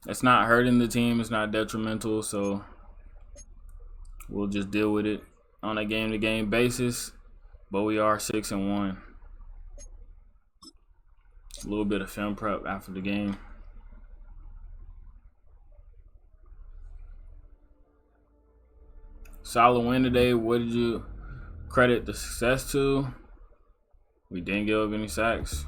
It's not hurting the team. It's not detrimental. So we'll just deal with it on a game-to-game basis. But we are 6-1. A little bit of film prep after the game. Solid win today. What did you credit the success to? We didn't give up any sacks.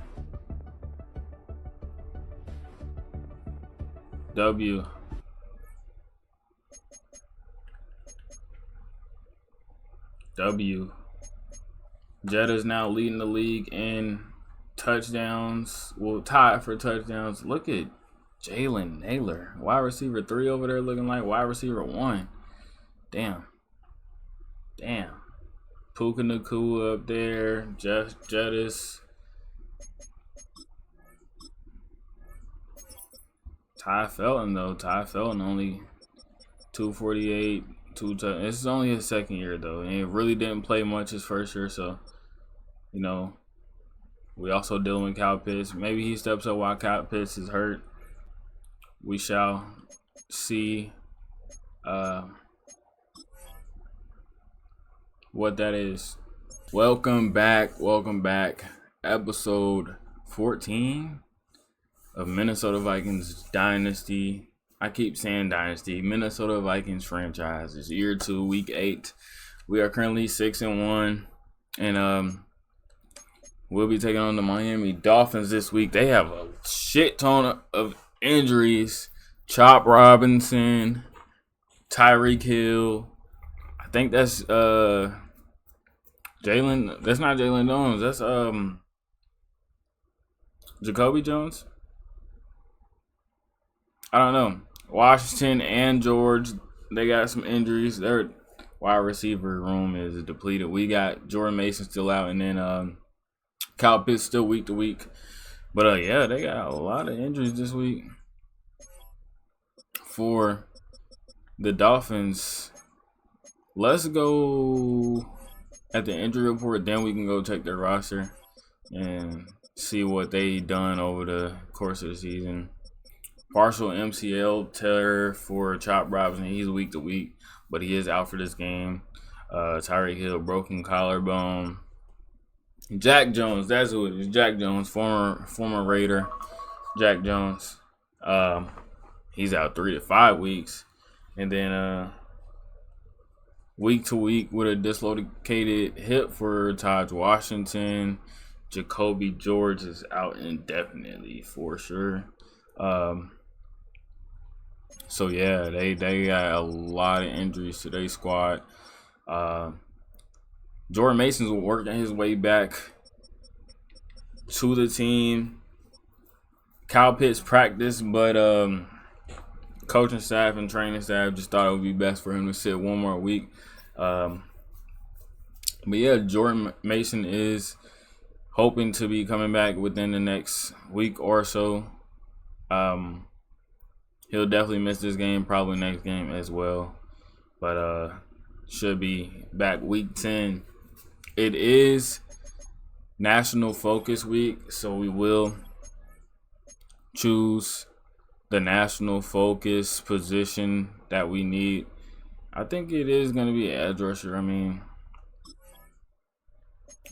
W. Jetta's now leading the league in touchdowns. Well, tied for touchdowns. Look at Jalen Naylor. Wide receiver 3 over there looking like wide receiver 1. Damn. Puka Nacua up there. Jettis. Ty Felton, though. Ty Felton only 248, 2 touchdowns. This is only his second year, though. And he really didn't play much his first year, so, you know, we also dealing with Kyle Pitts. Maybe he steps up while Kyle Pitts is hurt. We shall see what that is. Welcome back. Episode 14 of Minnesota Vikings Dynasty. I keep saying Dynasty. Minnesota Vikings franchise. It's year 2, week 8. We are currently 6-1. And we'll be taking on the Miami Dolphins this week. They have a shit ton of injuries. Chop Robinson, Tyreek Hill. I think that's Jalen. That's not Jalen Jones. That's Jacoby Jones. I don't know. Washington and George, they got some injuries. Their wide receiver room is depleted. We got Jordan Mason still out, and then Kyle Pitts still week to week. But yeah, they got a lot of injuries this week for the Dolphins. Let's go at the injury report, then we can go check their roster and see what they done over the course of the season. Partial MCL tear for Chop Robinson. He's week to week, but he is out for this game. Tyreek Hill, broken collarbone. Jack Jones, that's who it is. Jack Jones, former Raider. Jack Jones. He's out 3 to 5 weeks. And then week to week with a dislocated hip for Taj Washington. Jacoby George is out indefinitely for sure. So yeah, they got a lot of injuries to their squad. Jordan Mason's working his way back to the team. Kyle Pitts practiced, but coaching staff and training staff just thought it would be best for him to sit one more week. But yeah, Jordan Mason is hoping to be coming back within the next week or so. He'll definitely miss this game, probably next game as well. But should be back week 10. It is National Focus Week, so we will choose the national focus position that we need. I think it is going to be an edge rusher. I mean,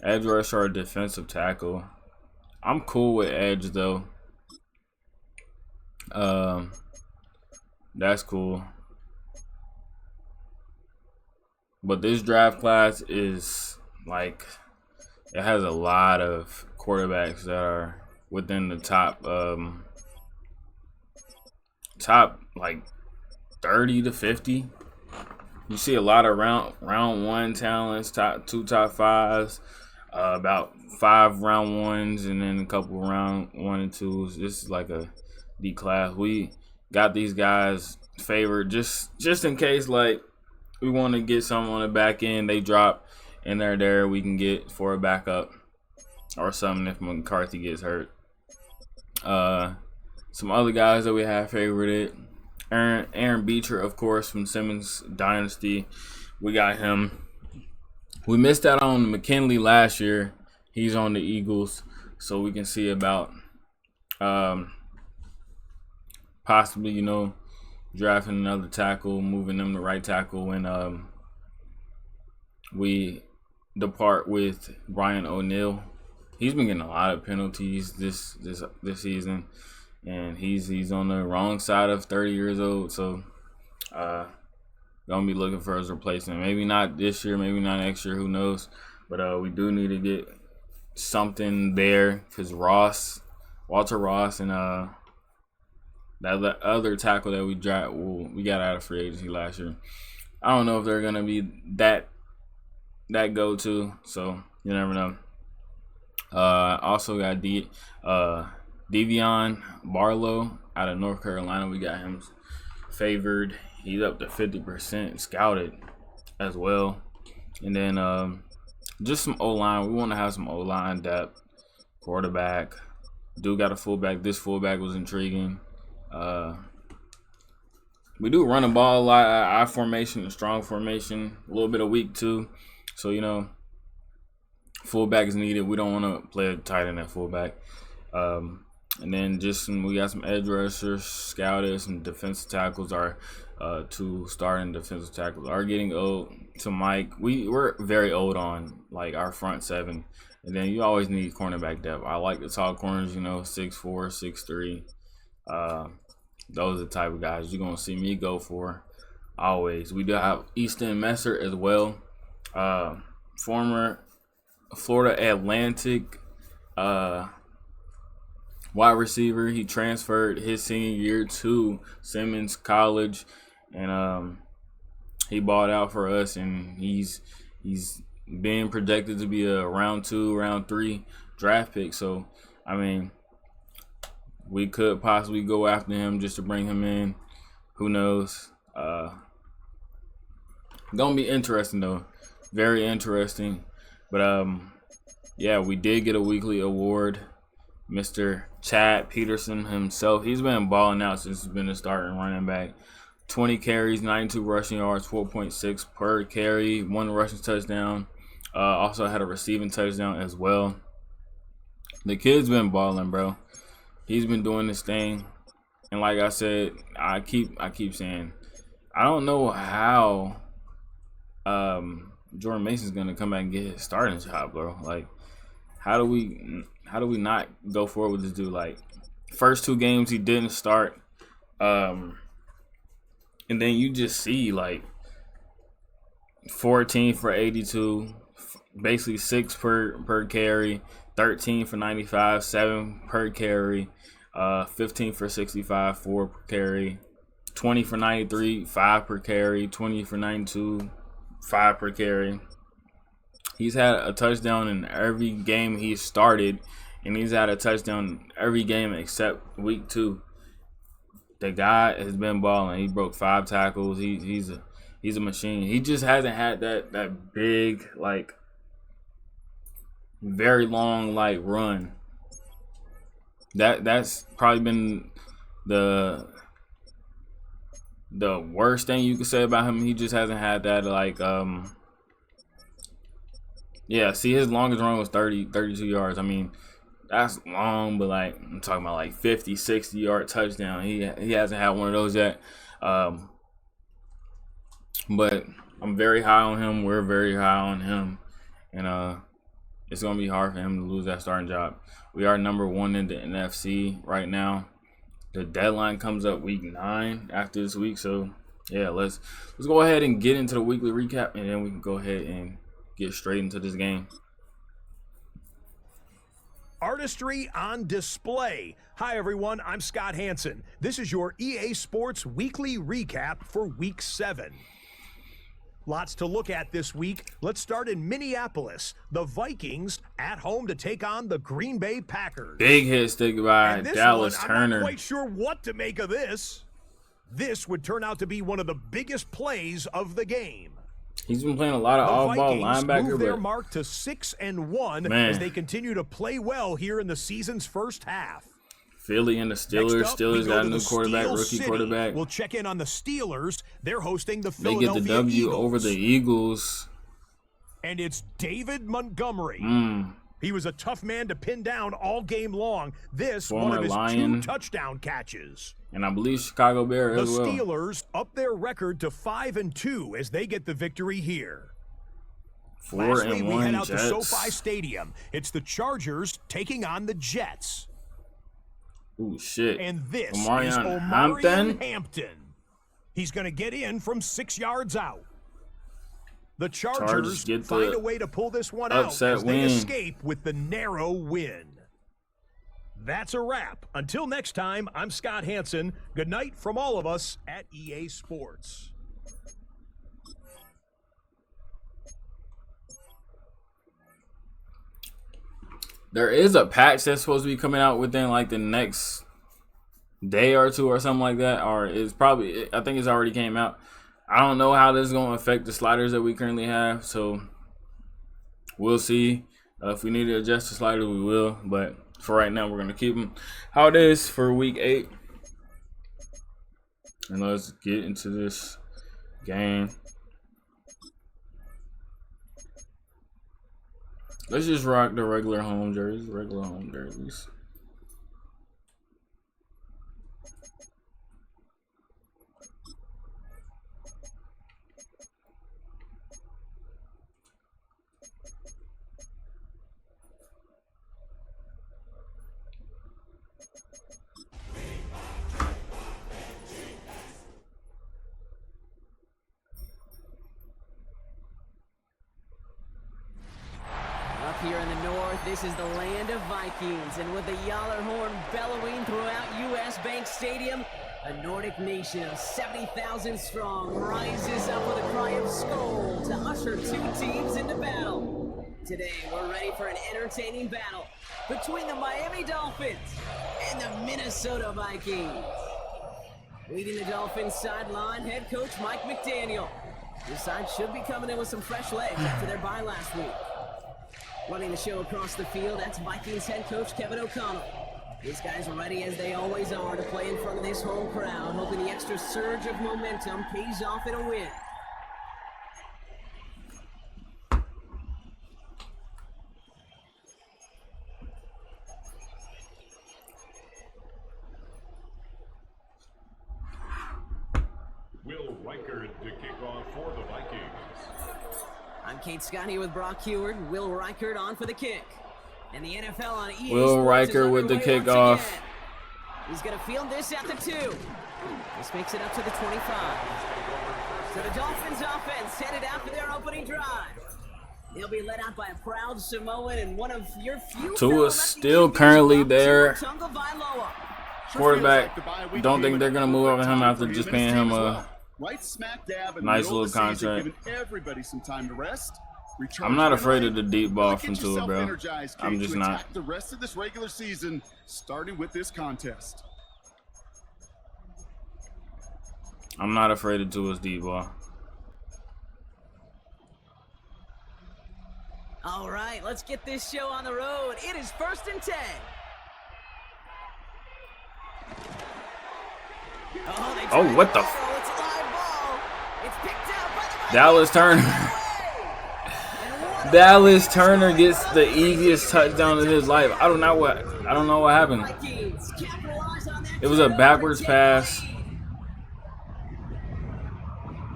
edge rusher or defensive tackle. I'm cool with edge, though. That's cool. But this draft class is like, it has a lot of quarterbacks that are within the top like 30 to 50. You see a lot of round one talents, top 5s, about 5 round 1s, and then a couple round 1 and 2s. This is like a D class. We got these guys favored just in case, like, we want to get some on the back end. They drop and they're there. We can get for a backup or something if McCarthy gets hurt. Some other guys that we have favorited. Aaron Beecher, of course, from Simmons Dynasty. We got him. We missed out on McKinley last year. He's on the Eagles, so we can see about possibly, drafting another tackle, moving them to right tackle when we depart with Brian O'Neill. He's been getting a lot of penalties this season, and he's on the wrong side of 30 years old, so gonna be looking for his replacement. Maybe not this year, maybe not next year, who knows? But we do need to get something there because Walter Ross, and that other tackle that we got out of free agency last year. I don't know if they're gonna be that go-to, so you never know. Also got Devion Barlow out of North Carolina. We got him favored. He's up to 50% scouted as well. And then just some O-line. We want to have some O-line depth. Quarterback. Do got a fullback. This fullback was intriguing. We do run the ball a lot. I formation, a strong formation. A little bit of weak too. So, fullback is needed. We don't want to play a tight end at fullback. And then we got some edge rushers scouted. Some defensive tackles. Our 2 starting defensive tackles are getting old. To Mike, we're very old on like our front 7. And then you always need cornerback depth. I like the tall corners, 6'4", 6'3". Those are the type of guys you're going to see me go for always. We do have Easton Messer as well. Former Florida Atlantic wide receiver. He transferred his senior year to Simmons College. And he balled out for us, and he's being projected to be a round 2, round 3 draft pick. So, I mean, we could possibly go after him just to bring him in. Who knows? Gonna be interesting though, very interesting. But yeah, we did get a weekly award. Mr. Chad Peterson himself, he's been balling out since he's been a starting running back. 20 carries, 92 rushing yards, 4.6 per carry, 1 rushing touchdown. Also had a receiving touchdown as well. The kid's been balling, bro. He's been doing this thing, and like I said, I keep saying, I don't know how Jordan Mason's gonna come back and get his starting job, bro. Like, how do we not go forward with this dude? Like, first 2 games he didn't start, and then you just see like 14 for 82, basically 6 per carry, 13 for 95, 7 per carry, 15 for 65, 4 per carry, 20 for 93, 5 per carry, 20 for 92, 5 per carry. He's had a touchdown in every game he started, and he's had a touchdown every game except week 2. The guy has been balling. He broke 5 tackles. He's a machine. He just hasn't had that big, like, very long, like, run. That's probably been the worst thing you could say about him. He just hasn't had that, like, yeah, see, his longest run was 32 yards. I mean, that's long, but, like, I'm talking about, like, 50, 60-yard touchdown. He hasn't had one of those yet. But I'm very high on him. We're very high on him. And it's going to be hard for him to lose that starting job. We are number 1 in the NFC right now. The deadline comes up week 9 after this week. So, yeah, let's go ahead and get into the weekly recap, and then we can go ahead and get straight into this game. Artistry on display. Hi, everyone. I'm Scott Hansen. This is your EA Sports Weekly Recap for Week 7. Lots to look at this week. Let's start in Minneapolis. The Vikings at home to take on the Green Bay Packers. Big hit stick by Dallas I'm Turner. not quite sure what to make of this. This would turn out to be one of the biggest plays of the game. He's been playing a lot of off-ball linebacker, move their but mark to 6-1 man, as they continue to play well here in the season's first half. Philly and the Steelers. Steelers got a new quarterback, rookie quarterback. We'll check in on the Steelers. They're hosting the They Philadelphia get the W Eagles. over the Eagles. And it's David Montgomery. He was a tough man to pin down all game long. This Former one of his Lion. 2 touchdown catches. And I believe Chicago Bear The as well. Steelers up their record to 5-2 as they get the victory here. Lastly, we 4-1 head out Jets. to SoFi Stadium. It's the Chargers taking on the Jets. Ooh, shit. And this is Omarion Omarion Hampton. He's going to get in from 6 yards out. The Chargers get find the a way to pull this one out upset as they win. escape with the narrow win. That's a wrap. Until next time, I'm Scott Hansen. Good night from all of us at EA Sports. There is a patch that's supposed to be coming out within like the next day or 2 or something like that. Or it's probably, I think it's already came out. I don't know how this is going to affect the sliders that we currently have. So we'll see. If we need to adjust the sliders, we will. But for right now, we're going to keep them how it is for week 8. And let's get into this game. Let's just rock the regular home jerseys. Here in the north, this is the land of Vikings, and with the Yaller horn bellowing throughout U.S. Bank Stadium, A Nordic nation of 70,000 strong rises up with a cry of Skål to usher two teams into battle. Today, we're ready for an entertaining battle between the Miami Dolphins and the Minnesota Vikings. Leading the Dolphins sideline, head coach Mike McDaniel. This side should be coming in with some fresh legs after their bye last week. Running the show across the field, that's Vikings head coach Kevin O'Connell. These guys are ready as they always are to play in front of this home crowd, hoping the extra surge of momentum pays off in a win. Will Reichard to kick off for the Vikings. I'm Kate Scott here with Brock Heward. Will Reichard on for the kick. And the NFL on EA Will Sports Reichard is with the underway once kickoff. again. He's going to field this at the 2. This makes it up to the 25. So the Dolphins offense headed out for their opening drive. They'll be led out by a proud Samoan and one of your few. Tua's still currently there. Quarterback, don't think they're going to move over him after just paying him a right smack dab in nice the middle little of the season, contract. giving everybody some time to rest. Recharge I'm not afraid mentally, of the deep ball get from Tua, yourself bro. energized, I'm Kate, just to not. attack the rest of this regular season, starting with this contest. I'm not afraid of Tua's deep ball. All right, let's get this show on the road. It is 1st and 10. Oh, what the It's a live ball. It's picked out by the Dallas Turner. Dallas Turner gets the easiest touchdown of his life. I don't know what happened. Vikings capitalize on that. It was a backwards pass,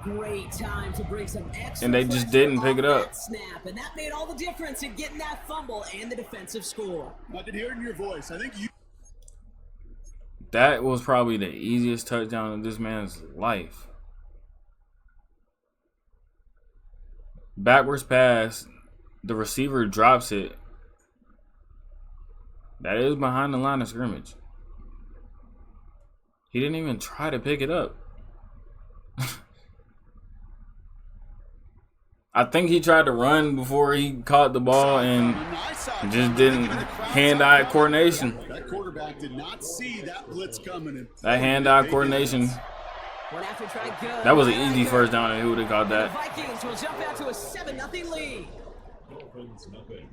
Great time to bring some extra and they just pressure didn't pick it off up. that snap, and that made all the difference in getting that fumble and the defensive score. I can hear it in your voice. I think you. That was probably the easiest touchdown of this man's life. Backwards pass, the receiver drops it. That is behind the line of scrimmage. He didn't even try to pick it up. I think he tried to run before he caught the ball and just didn't hand-eye coordination. That quarterback did not see that blitz coming. That hand-eye coordination. That was an easy first down, and who would have caught The that? Vikings will jump out to a 7-0 lead. Dolphins nothing.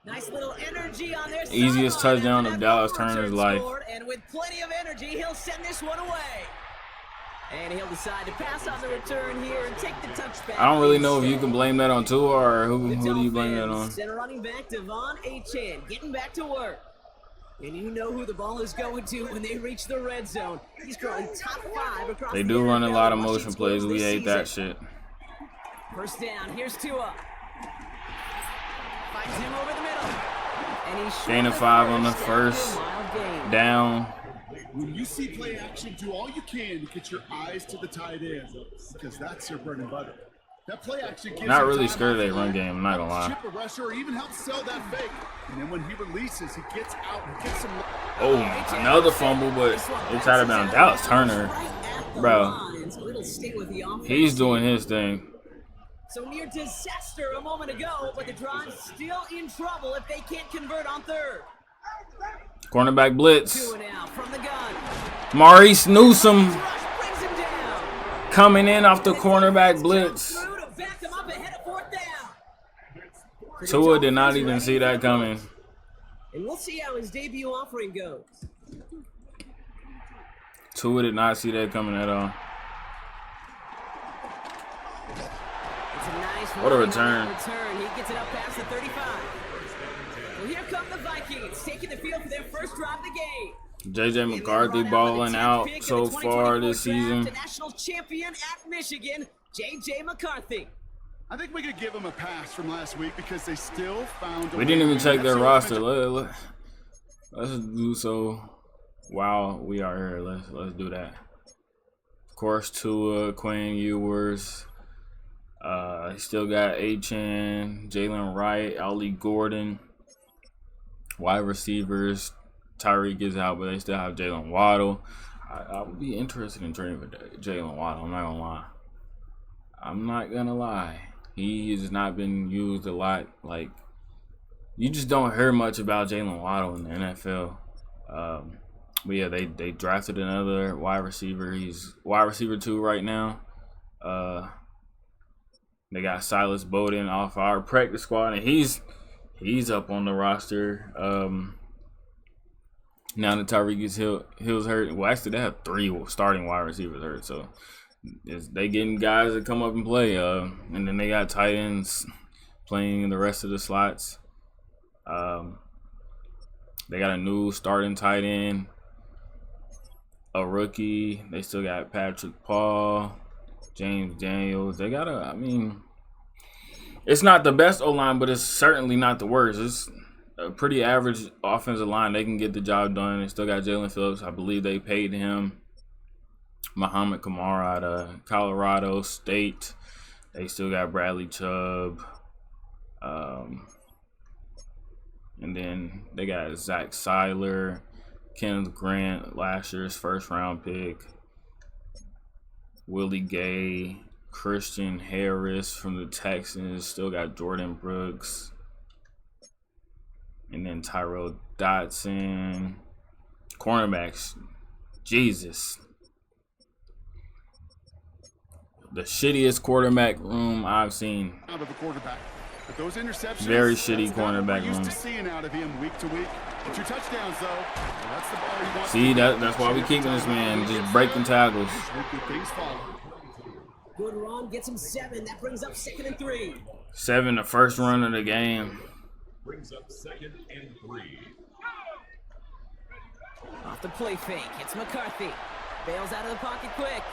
Nice little energy on their Easiest sideline touchdown after of that Dallas fumble Turner's return life. scored, and with plenty of energy, he'll send this one away. And he'll decide to pass on the return here and take the touchback. I don't really know if you can blame that on Tua or who The do you blame that on? Dolphins and running back Devon Achane getting back to work. And you know who the ball is going to when they reach the red zone. He's growing top 5 across They the do run a NFL lot of rushing motion scores plays. We this hate that season. shit. First down, here's Tua. Finds him over the middle. And he's Gain of short 5 on the after a first mild gain. down. When you see play action, do all you can to get your eyes to the tight end, because that's your bread and butter. That play action gives Not him really time scared of off that the run line, game, I'm not gonna lie. chip a rusher or even help sell that fake. And then when he releases, he gets out and gets some. Oh, another fumble, but it's out of bounds. Dallas Turner, bro, It'll stay with the offense. he's doing his thing. So near disaster a moment ago, but the drive's still in trouble if they can't convert on third. Cornerback blitz. Tua now from the gun. Maurice Newsom Rush brings him down. coming in off the cornerback blitz. Through to back him up ahead of 4th down. Tua did not even see that coming. And we'll see how his debut offering goes. Tua did not see that coming at all. It's a nice What a running return. return. He gets it up past the 35. Well, here come the Vikings, taking the field for their first drive of the game. JJ McCarthy balling out so far this season. The national champion at Michigan, JJ McCarthy. I think we could give him a pass from last week because they still found. We didn't even check their roster. Let's do so. While we are here, let's do that. Of course, Tua, Quinn Ewers. Still got Achane, Jalen Wright, Ali Gordon. Wide receivers, Tyreek is out, but they still have Jalen Waddle. I would be interested in trading for Jalen Waddle. I'm not gonna lie. He has not been used a lot. Like, you just don't hear much about Jalen Waddle in the NFL. But yeah, they drafted another wide receiver. He's wide receiver 2 right now. They got Silas Bowden off our practice squad, and he's up on the roster. Now that Tyreek Hill's hurt, well, actually they have 3 starting wide receivers hurt, so they getting guys that come up and play. And then they got tight ends playing in the rest of the slots. They got a new starting tight end, a rookie. They still got Patrick Paul, James Daniels. They got it's not the best O-line, but it's certainly not the worst. It's a pretty average offensive line. They can get the job done. They still got Jalen Phillips. I believe they paid him. Muhammad Kamara out of Colorado State. They still got Bradley Chubb. And then they got Zach Seiler, Kenneth Grant, last year's first-round pick, Willie Gay, Christian Harris from the Texans. Still got Jordan Brooks. And then Tyrell Dodson. Cornerbacks. Jesus. The shittiest quarterback room I've seen. Out of a quarterback. But those interceptions, very shitty cornerback room. Used to seeing out of him week to week. 2 touchdowns though. Well, that's the ball he wants. See, that's why we keeping this man, just breaking tackles. Good run, gets him 7. That brings up 2nd and 3. 7, the first run of the game. Brings up 2nd and 3. Off the play fake, it's McCarthy. Bails out of the pocket quick.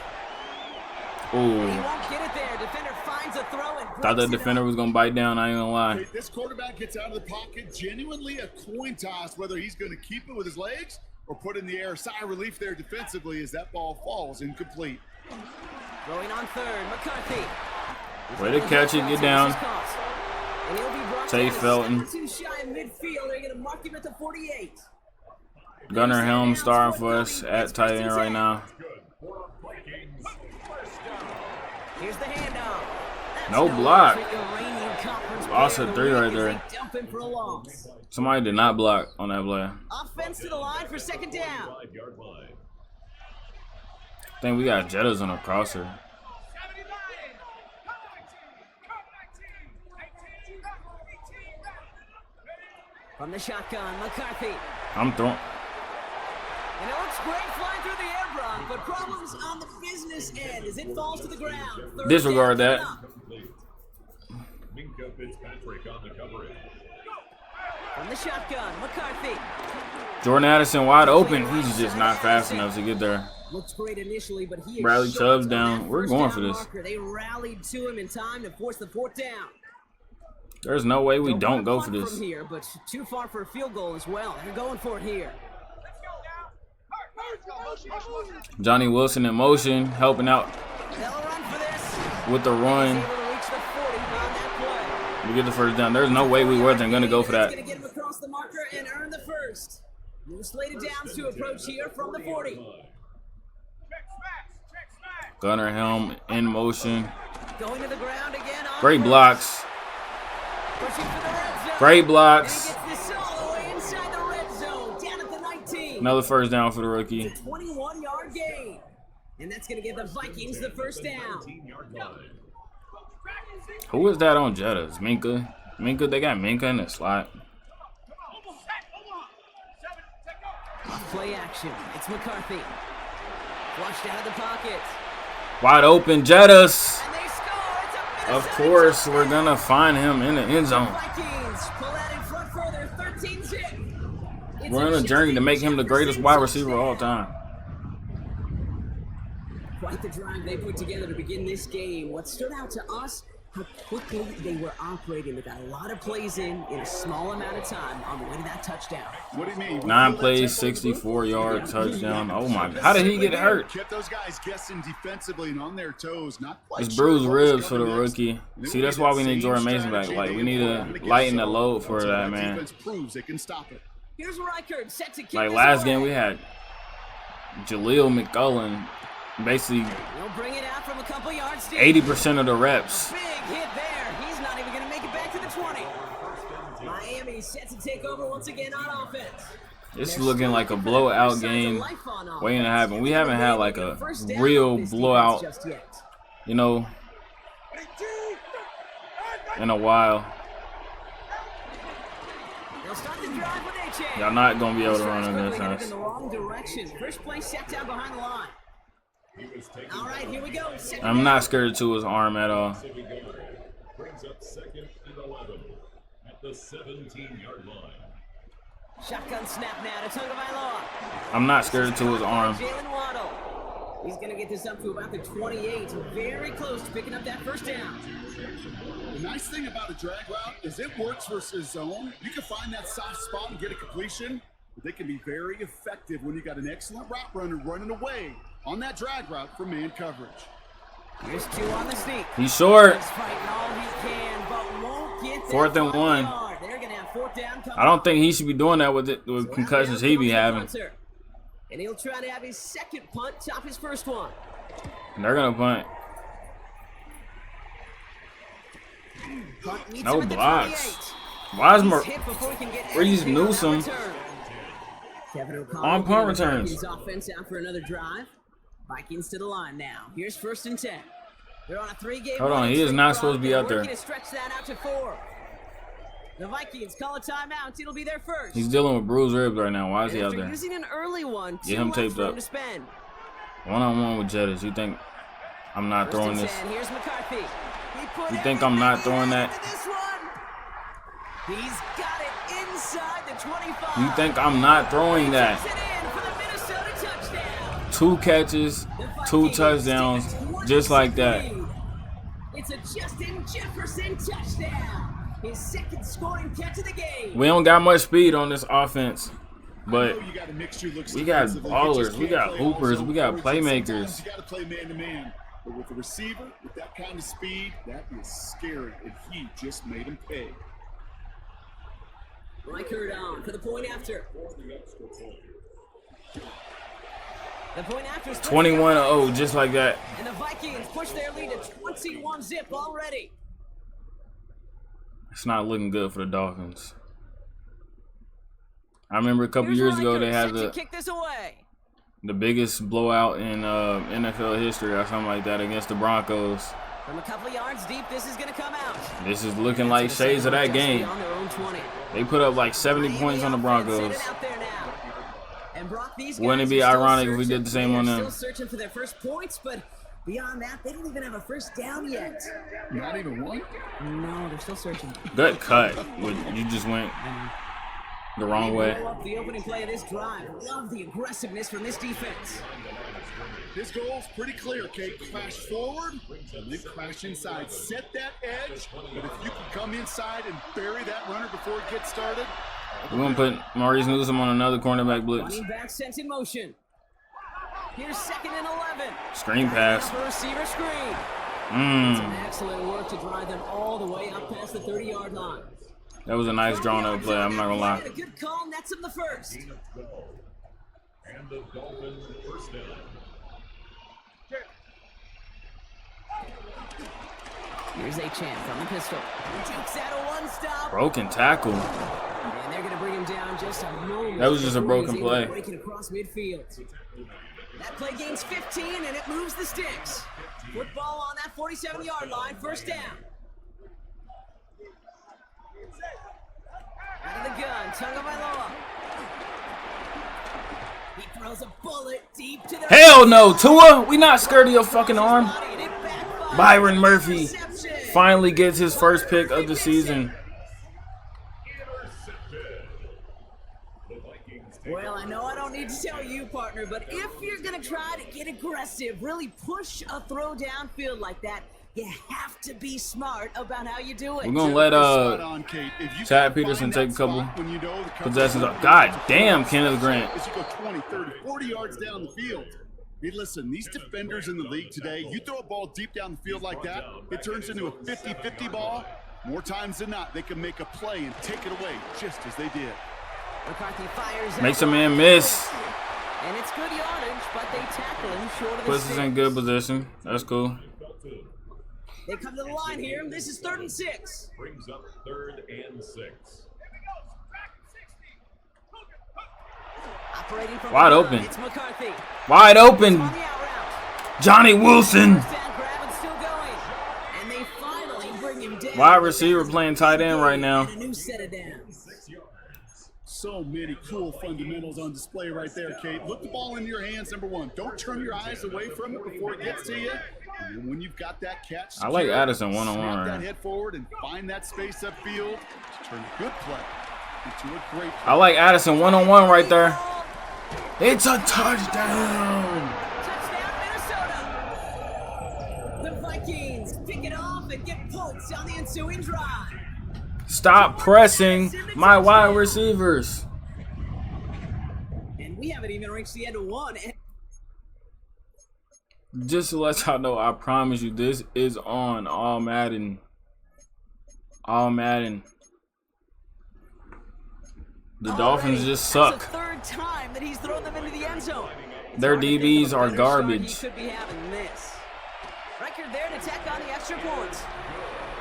Ooh. He won't get it there. Defender finds a throw and Thought that defender was gonna bite down, I ain't gonna lie. Wait, this quarterback gets out of the pocket, genuinely a coin toss whether he's going to keep it with his legs or put it in the air. Sigh of relief there defensively as that ball falls incomplete. Throwing on 3rd, McCarthy. Way to catch it, get down. Tay Felton. Too shy in midfield. They're going to mark him at the 48. Gunnar Helm starring for us at tight end right now. Here's the handoff. No block. Loss of 3 right there. Somebody did not block on that play. Offense to the line for 2nd down. I think we got Jettas on a crosser. From the shotgun, McCarthy. I'm throwing. And it looks great flying through the air, Brock, but problems on the business end as it falls to the ground. Disregard that. Minka Fitzpatrick on the coverage. From the shotgun, McCarthy. Jordan Addison wide open. He's just not fast enough to get there. Looks great initially, but he Bradley Chubb's down. We're going for this. They rallied to him in time to force the 4th down. There's no way we don't go for this. From here, but too far for a field goal as well. They're going for it here. Johnny Wilson in motion, helping out with the run. We get the first down. There's no way we wasn't going to go for that. Going to get him across the marker and earn the first. New slated downs to approach here from the 40. Gunnar Helm in motion. Going to the ground again. Great blocks. Great blocks. Another first down for the rookie. It's a 21-yard gain. And that's going to give the Vikings the first down. Who is that on Jettas? Minka? Minka, they got Minka in the slot. Play action. It's McCarthy. Flushed out of the pocket. Wide open, Jettas. Of course, we're going to find him in the end zone. We're on a journey to make him the greatest wide receiver of all time. Quite the drive they put together to begin this game. What stood out to us, how quickly they were operating. They got a lot of plays in a small amount of time on the way to that touchdown. What do you mean? 9 plays, 64-yard touchdown. Oh my! How did he get hurt? Kept those guys guessing defensively and on their toes. Not quite it's bruised ribs for the rookie. See, that's why we need Jordan Mason back. Like, we need to lighten the load for that man. Proves they can stop it. Here's Reichert set to kick Like this last away. game, we had Jaleel McCullen basically He'll bring it out from a couple yards deep. 80% of the reps. Big hit there. He's not even going to make it back to the 20. Miami set to take over once again on offense. It's looking like a blowout game waiting to happen. We haven't had like a real blowout, you know, in a while. Y'all not gonna be able to run on this house. In the wrong direction. First play set down behind the line. All right, here we go. I'm not scared to his arm at all. Brings up 2nd and 11 at the 17-yard line. Shotgun snap now to Tagovailoa. I'm not scared to his arm. Jalen Waddle. He's going to get this up to about the 28. Very close to picking up that first down. The nice thing about a drag route is it works versus zone. You can find that soft spot and get a completion, but they can be very effective when you got an excellent route runner running away on that drag route from man coverage. Here's 2 on the sneak. He's short. He's fighting all he can, but won't get 4th and 1. They're going to have 4th down. I don't think he should be doing that with concussions he be having. And he'll try to have his second punt top his first one. And they're gonna punt. No blocks. Why is Reese Newsom on punt returns? Offense out for another drive. Vikings to the line now. Here's 1st and 10. They're on a 3-game. Hold on, he is not supposed to be out there. To stretch that out to 4. The Vikings call a timeout. It'll be their first. He's dealing with bruised ribs right now. Why is he out there? Using an early one. Get him taped up. One-on-one with Jettis. You think I'm not throwing this? Here's McCarthy. You think I'm not throwing that? He's got it inside the 25. You think I'm not throwing that? 2 catches, 2 touchdowns, just like that. It's a Justin Jefferson touchdown. His second scoring catch of the game. We don't got much speed on this offense, but we got ballers, we got hoopers, we got playmakers. You got to play man to man. But with a receiver with that kind of speed, that is scary, and he just made him pay. Reichert on for the point after. The point after is 21-0, just like that. And the Vikings push their lead to 21-zip already. It's not looking good for the Dolphins. I remember a couple years ago they had the biggest blowout in NFL history or something like that against the Broncos. From a couple of yards deep, this is going to come out. This is looking like shades of that game. They put up like 70 points on the Broncos. Wouldn't it be ironic if we did the same on them? Still searching for their first points, but beyond that, they don't even have a first down yet. Not even one? No, they're still searching. Good cut. You just went the wrong way. The opening play of this drive. Love the aggressiveness from this defense. His goal's pretty clear, Kate. Crash forward and then crash inside. Set that edge, but if you can come inside and bury that runner before it gets started. We're going to put Maurice Newsom on another cornerback blitz. Running back sent in motion. Here's 2nd and 11. Screen pass. Receiver screen. Some excellent work to drive them all the way up past the 30-yard line. That was a nice drawn-up play. I'm not going to lie. A good call, and that's him the first. And the Dolphins first down. Here's a chance from the pistol. He takes out a one-stop. Broken tackle. And they're going to bring him down just a moment. That was just a broken play. Breaking across midfield. That play gains 15, and it moves the sticks. Football on that 47-yard line, first down. Out of the gun, Tagovailoa. He throws a bullet deep to the... Hell no, Tua! We not scared of your fucking arm. Byron Murphy finally gets his first pick of the season. Well, I know I don't need to tell you, partner, but if you're going to try to get aggressive, really push a throw downfield like that, you have to be smart about how you do it. We're going to let Chad Peterson take a couple possessions. God damn, Kenneth Grant. As you go 20, 30, 40 yards down the field. Hey, listen, these defenders in the league today, you throw a ball deep down the field like that, it turns into a 50-50 ball. More times than not, they can make a play and take it away, just as they did. McCarthy fires Makes a man miss. And it's good yardage, but they tackle him short of the Puts us in good position. That's cool. They come to the line here. This is 3rd and 6. Brings up 3rd and 6. Operating from Wide open. It's McCarthy. Wide open. On the out route. Johnny Wilson. First down grab and still going. And they finally bring him down. Wide receiver playing tight end right now. And a new set of downs. So many cool fundamentals on display right there, Kate. Look the ball in your hands, number one. Don't turn your eyes away from it before it gets to you. And then when you've got that catch, I like secured, Addison one-on-one. snap that Right? head forward and find that space upfield to turn a good play into a great play. I like Addison one-on-one right there. It's a touchdown. Touchdown, Minnesota. The Vikings pick it off and get points on the ensuing drive. Stop pressing my wide receivers. And we haven't even reached the end of one. Just to let y'all know, I promise you, this is on All Madden. All Madden. The Dolphins just suck. That's the 3rd time that he's thrown them into the end zone. Their DBs are garbage. He could be having this. Record there to tack on the extra points.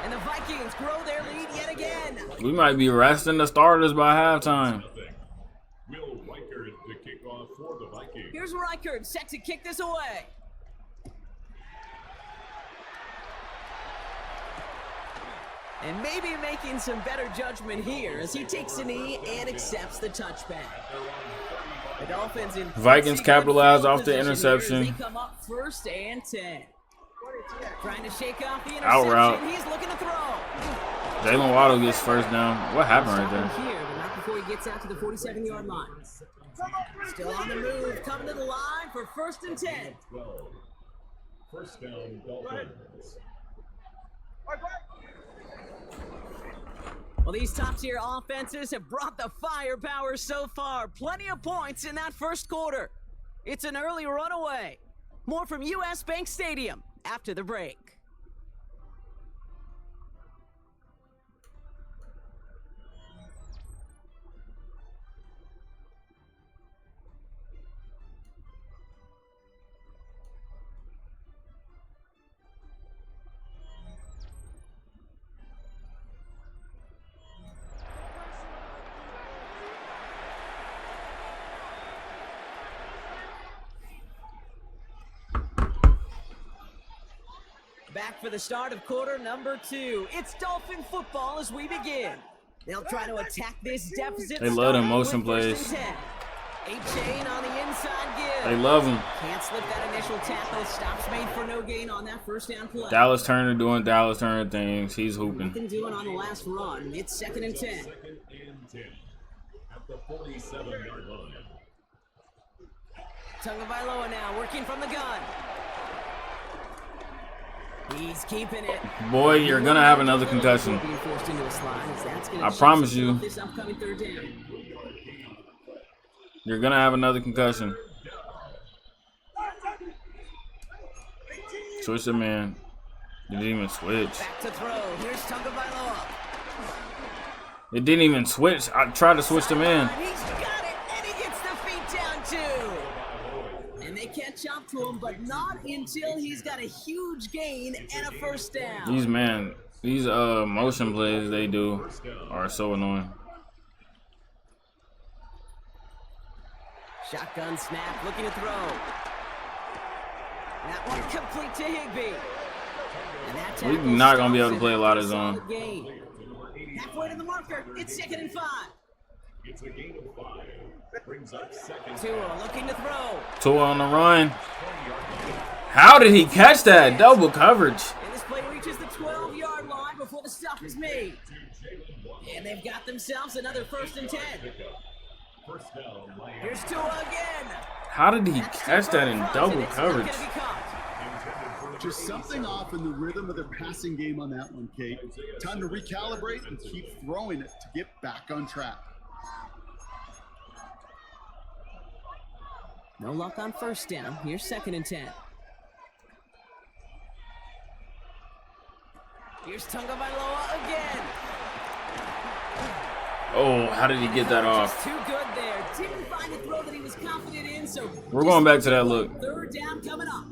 And the Vikings grow their lead yet again. We might be resting the starters by halftime. Will Reichard to kick off for the Vikings. Here's Reichard set to kick this away. And maybe making some better judgment here as he takes a knee and accepts the touchback. The Dolphins in Vikings capitalize off the position here as interception. They come up 1st and 10. Trying to shake off the Out interception. route. He's looking to throw. Jalen Waddle gets first down. What happened right there? Here, but not before he gets out to the 47-yard line. Still on the move, coming to the line for 1st and 10. 12. First down, Dolphins. Well, these top-tier offenses have brought the firepower so far. Plenty of points in that 1st quarter. It's an early runaway. More from U.S. Bank Stadium after the break. Back for the start of quarter number 2. It's Dolphin football as we begin. They'll try to attack this deficit. They love them motion starting with plays. 1st and 10. A chain on the inside give. They love them. Can't slip that initial tackle. Stops made for no gain on that 1st down play. Dallas Turner doing Dallas Turner things. He's hooping. Nothing doing on the last run. It's 2nd and 10. 2nd and 10. At the 47-yard line. Tagovailoa now working from the gun. He's keeping it. Boy, you're going to have another concussion. Being forced into a slide, as that's gonna I change promise you. this upcoming 3rd down. You're going to have another concussion. Switch the man. Didn't even switch. Back to throw. Here's Tagovailoa. It didn't even switch. I tried to switch the man. He's got it, and he gets the feet down too. And they catch up to him, but not until he's got a huge gain and a 1st down. These motion plays they do are so annoying. Shotgun snap, looking to throw. That one complete to Higbee. And that We're tackle not going to be able to stops play a it lot for of zone. solid gain. Halfway to the marker. It's 2nd and 5. It's a gain of 5. Brings up 2nd. Tua looking to throw. Tua on the run. How did he catch that? Double coverage. And this play reaches the 12-yard line before the stop is made. And they've got themselves another 1st and 10. First down, Miami. Here's Tua again. How did he catch that in double coverage? It's not gonna be caught. Just something off in the rhythm of their passing game on that one, Kate. Time to recalibrate and keep throwing it to get back on track. No luck on 1st down. Here's 2nd and 10. Here's Tagovailoa again. Oh, how did he get that off? Just too good there. Didn't find the throw that he was confident in, so We're going back to that look. third down coming up.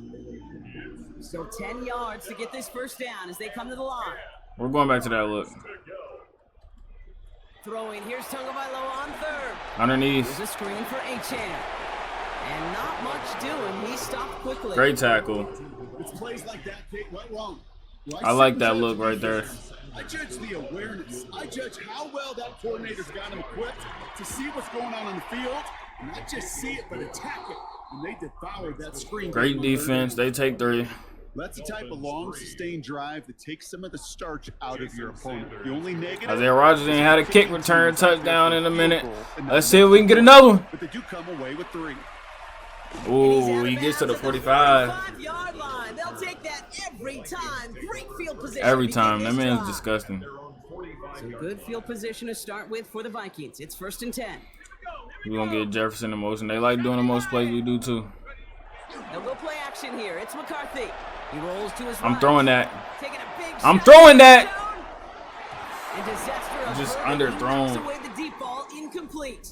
So 10 yards to get this first down as they come to the line. We're going back to that look. Throwing, here's Tagovailoa on third. Underneath. There's a screen for Achane. And not much doing. He stopped quickly. Great tackle. It's plays like that, Kate, went wrong. I like that look right there. I judge the awareness. I judge how well that coordinator's got him equipped to see what's going on the field. And not just see it, but attack it. And they devoured that screen. Great defense. They take 3. That's the type of long, sustained drive that takes some of the starch out of your opponent. The only negative. Isaiah Rodgers ain't had a kick return touchdown in a minute. Let's see if we can get another one. But they do come away with 3. Ooh, he gets to the 45. 45-yard line. They'll take that every time. Great field position. Every time. That man's disgusting. So good field position to start with for the Vikings. It's 1st and 10. We're going to get Jefferson in motion. They like doing the most plays we do, too. They'll go play action here. It's McCarthy. He rolls to his I'm right. throwing that. Taking a big I'm shot throwing that. And disaster Just averted. He underthrown. knocks away the deep ball, incomplete.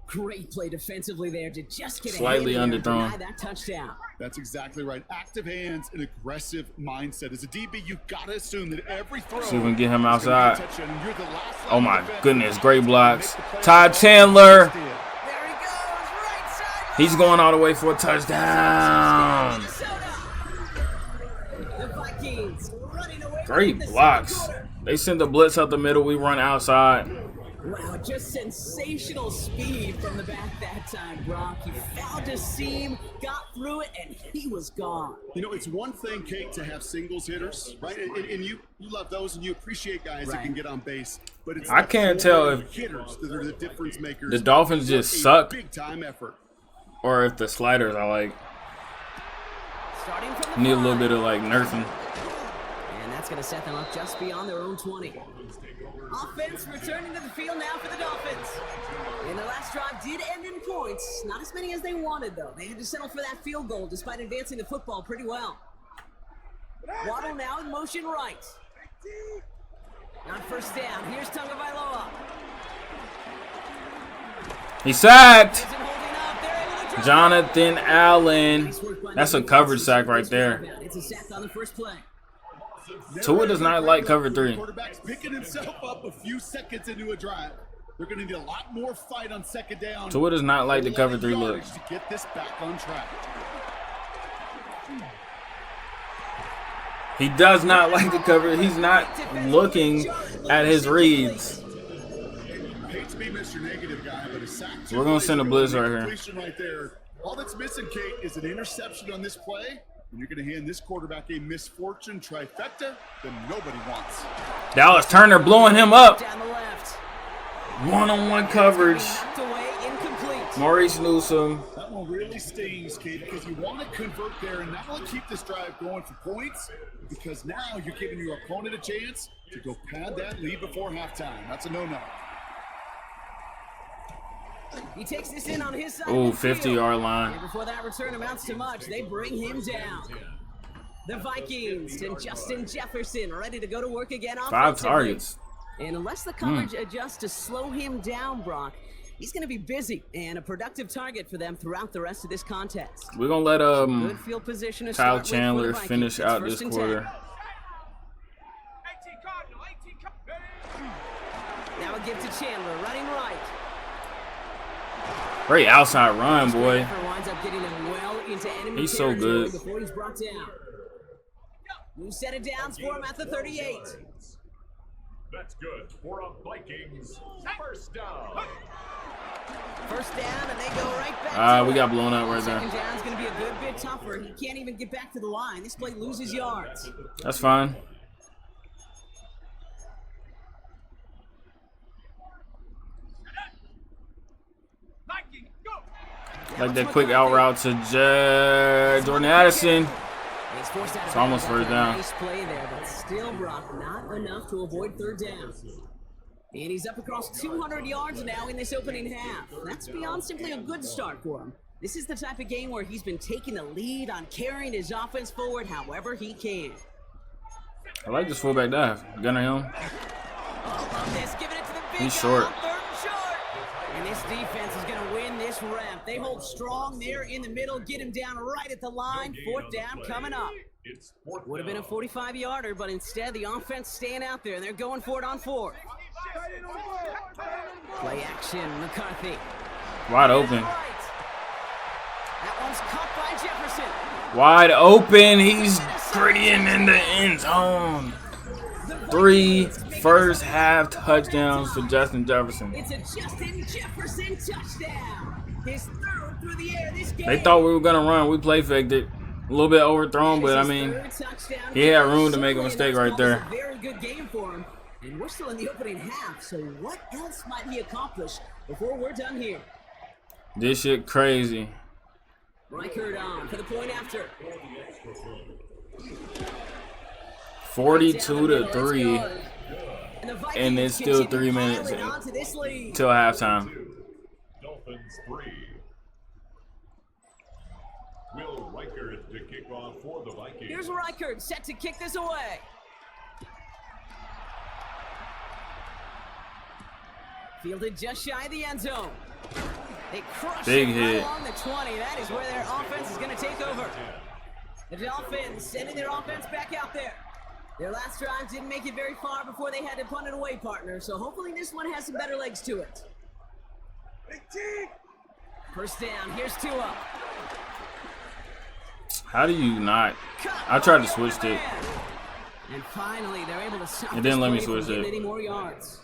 Great play defensively there to just get Slightly a hand in there and underthrown. deny that touchdown. That's exactly right. Active hands and aggressive mindset. As a DB, you gotta assume that every throw. See if we can get him outside. is gonna be a touchdown, and you're the last Oh line my of defense. goodness, great blocks. Make the play. Ty Chandler. There he goes, right side. He's going all the way for a touchdown. Minnesota. The Vikings running away Great in the blocks. second quarter. They send the blitz up the middle. We run outside. Wow, just sensational speed from the back that time, Brock. He found a seam, got through it, and he was gone. You know, it's one thing, Kate, to have singles hitters, right? And you love those, and you appreciate guys that can get on base. But it's I the can't tell four if hitters that are the difference makers. the Dolphins for just a suck Big time effort. or if the sliders are like Starting from the need a little 5. bit of like nerfing. And that's going to set them up just beyond their own 20. Offense returning to the field now for the Dolphins. And the last drive did end in points. Not as many as they wanted, though. They had to settle for that field goal despite advancing the football pretty well. Waddle now in motion right. On first down, here's Tagovailoa. He sacked Isn't holding up. They're able to drop Jonathan Allen. Nice work by That's the a coverage defense. sack right there. It's a sack on the first play. Tua does not like cover 3. Quarterback's picking himself up a few seconds into a drive. They're going to need a lot more fight on second down. Tua does not like the cover 3 look. To get this back on track. He does not like the cover. He's not looking at his reads. Hate to be Mr. Negative guy, but a sack. We're gonna send a blitz right here. Completion right there. All that's missing, Kate, is an interception on this play. And you're going to hand this quarterback a misfortune trifecta that nobody wants. Dallas Turner blowing him up. Down the left. One-on-one coverage. Knocked away, incomplete. Maurice Newsom. That one really stings, Kate, because you want to convert there and not only keep this drive going for points, because now you're giving your opponent a chance to go pad that lead before halftime. That's a no-no. He takes this in on his side. Ooh, of the field. 50-yard line. And before that return amounts to much, they bring him down. The Vikings and Justin Jefferson ready to go to work again 5 offensively. targets. And unless the coverage adjusts to slow him down, Brock, he's going to be busy and a productive target for them throughout the rest of this contest. We're gonna let Good field position to Kyle start with for Chandler the Vikings. finish It's out first this and quarter. 18 Cardinal, 18 Cardinal. 10. Now a give to Chandler, running right. Great outside run, boy. Effort winds up getting him well into enemy He's so territory good. before he's brought down. New set of downs for him at the 38. That's good for a Vikings first down. First down, and they go right back to We it. got blown up right there. Second down's going to be a good bit tougher. He can't even get back to the line. This play loses yards. That's fine. Vikings, go. Like that quick out route to Jordan Addison. He's forced out of It's almost bounds first after a down. Nice play there, but still, Brock, not enough to avoid third down. And he's up across 200 yards now in this opening half. That's beyond simply a good start for him. This is the type of game where he's been taking the lead on carrying his offense forward however he can. I like this fullback dive. Gunner Hill. Oh, love this. Giving it to the He's short. And this defense is going to win this rep. They hold strong there in the middle, get him down right at the line. Fourth down coming up. Would have been a 45-yarder, but instead the offense staying out there. They're going for it on fourth. Play action, McCarthy. Wide open. That one's caught by Jefferson. Wide open. He's prettying in the end zone. 3 first half touchdowns for Justin Jefferson. It's a Justin Jefferson touchdown. His third through the air this game. They thought we were going to run. We play faked it. A little bit overthrown, but I mean, he had room to make a mistake right there. Very good game for him. And we're still in the opening half, so what else might he accomplish before we're done here? This shit crazy. Reichert on for the point after. 42-3, and it's still 3 minutes till halftime. Dolphins 3. Will Reichert to kick off for the Vikings. Here's Reichert set to kick this away. Fielded just shy of the end zone. They crush Big it hit. right along the 20. That is where their offense is going to take over. The Dolphins sending their offense back out there. Their last drive didn't make it very far before they had to punt it away, partner. So hopefully this one has some better legs to it. First down. Here's Tua. How do you not? I tried to switch it. And finally, they're able to stop It didn't let me this play from switch getting it. any more yards.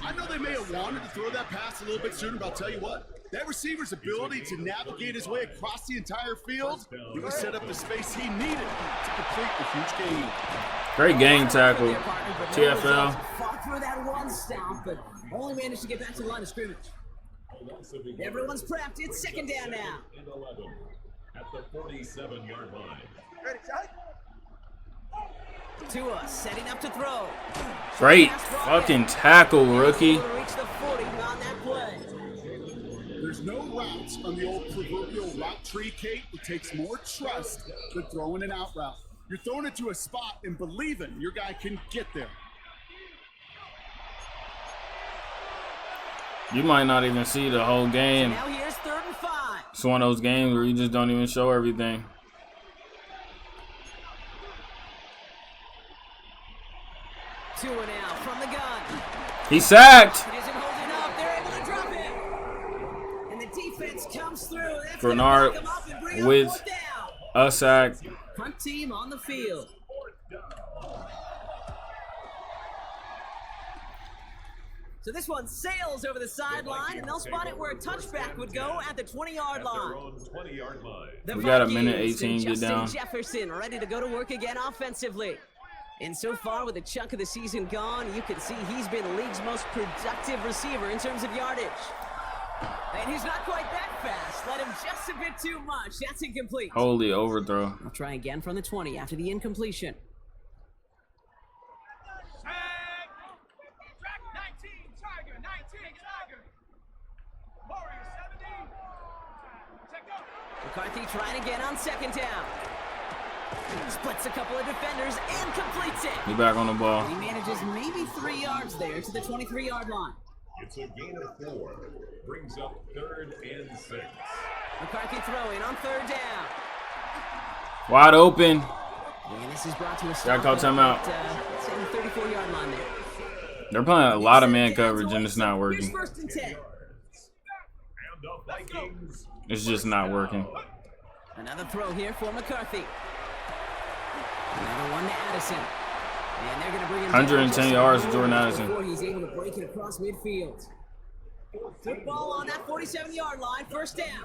I know they may have wanted to throw that pass a little bit sooner, but I'll tell you what, that receiver's ability to navigate his way across the entire field really set up the space he needed to complete the huge game. Great game tackle. TFL. Fought through that one stop, but only managed to get back to the line of scrimmage. Everyone's prepped. It's second down now. And 11 at the 47-yard line. Tua setting up to throw. Great fucking tackle, rookie. Reach the 40 on that play. There's no routes on the old proverbial route tree, Kate. It takes more trust than throwing an out route. You're throwing it to a spot and believing your guy can get there. You might not even see the whole game. Now here's 3rd and 5. It's one of those games where you just don't even show everything. Tua now from the gun. He sacked. It isn't holding up. They're able to drop it. And the defense comes through. That's Bernard gonna back 'em up and bring up with fourth down. a sack. Punt team on the field. So this one sails over the sideline, and they'll spot it where a touchback would go at the 20-yard Their line. own 20-yard line. The We got a Vikings minute and 18 to get Justin down. Jefferson ready to go to work again offensively. And so far, with a chunk of the season gone, you can see he's been the league's most productive receiver in terms of yardage. And he's not quite that fast. Let him just a bit too much. That's incomplete. Holy overthrow. I'll try again from the 20 after the incompletion. Track 19, Tiger, 19, Tiger. Warrior 70. Check up. McCarthy trying again on second down. Splits a couple of defenders and completes it. He back on the ball. He manages maybe 3 yards there to the 23-yard line. It's a gain of 4. Brings up 3rd and 6. McCarthy throwing on 3rd down. Wide open. And this is brought to a Gotta call timeout. It's in the 34-yard line there. They're playing a lot of man coverage and it's not Here's working. 1st and 10. And the Vikings. It's just not working. Another throw here for McCarthy. Another one to Addison. And they're going to bring him 110 down yards just to Jordan a Addison. before he's able to break it across midfield. Football on that 47-yard line. First down.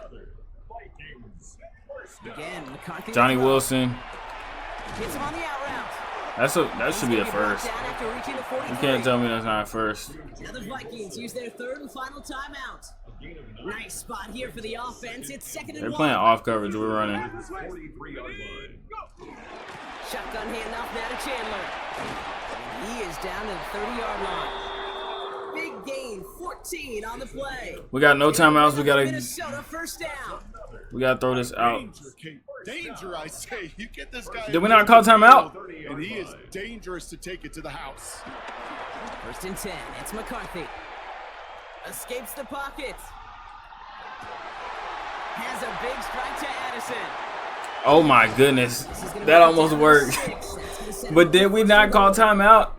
Vikings. Again, McCarthy. Johnny Wilson. Hits him on the out route. That should be a first. Down after reaching the You 43. can't tell me that's not a first. Now the Vikings use their 3rd and final timeout. Nice spot here for the offense. It's 2nd and They're 1. playing off coverage. We're running. 43-yard line. Shotgun handoff now to Chandler. And he is down to the 30-yard line. Big gain, 14 on the play. We got no timeouts. Minnesota first down. We gotta throw this out. Danger, Kate. Danger, I say. You get this guy. Did we not call timeout? And he is dangerous to take it to the house. First and 10. It's McCarthy. Escapes the pocket. Has a big strike to Addison. Oh my goodness. That almost worked. But did we not call timeout?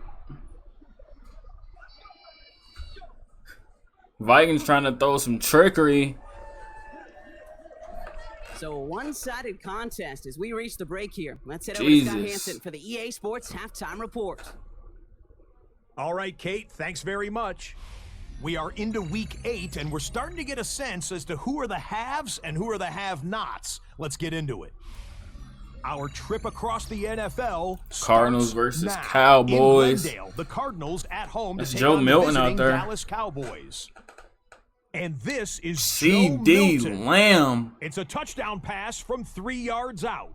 Vikings trying to throw some trickery. So a one-sided contest as we reach the break here. Let's head over to Jesus. Scott Hansen for the EA Sports Halftime Report. All right, Kate, thanks very much. We are into week 8, and we're starting to get a sense as to who are the haves and who are the have-nots. Let's get into it. Our trip across the NFL Cardinals versus now. Cowboys. In Glendale, the Cardinals at home That's to take Joe on Milton the out visiting there. Dallas Cowboys. And this is Joe CD Milton. Lamb. It's a touchdown pass from 3 yards out.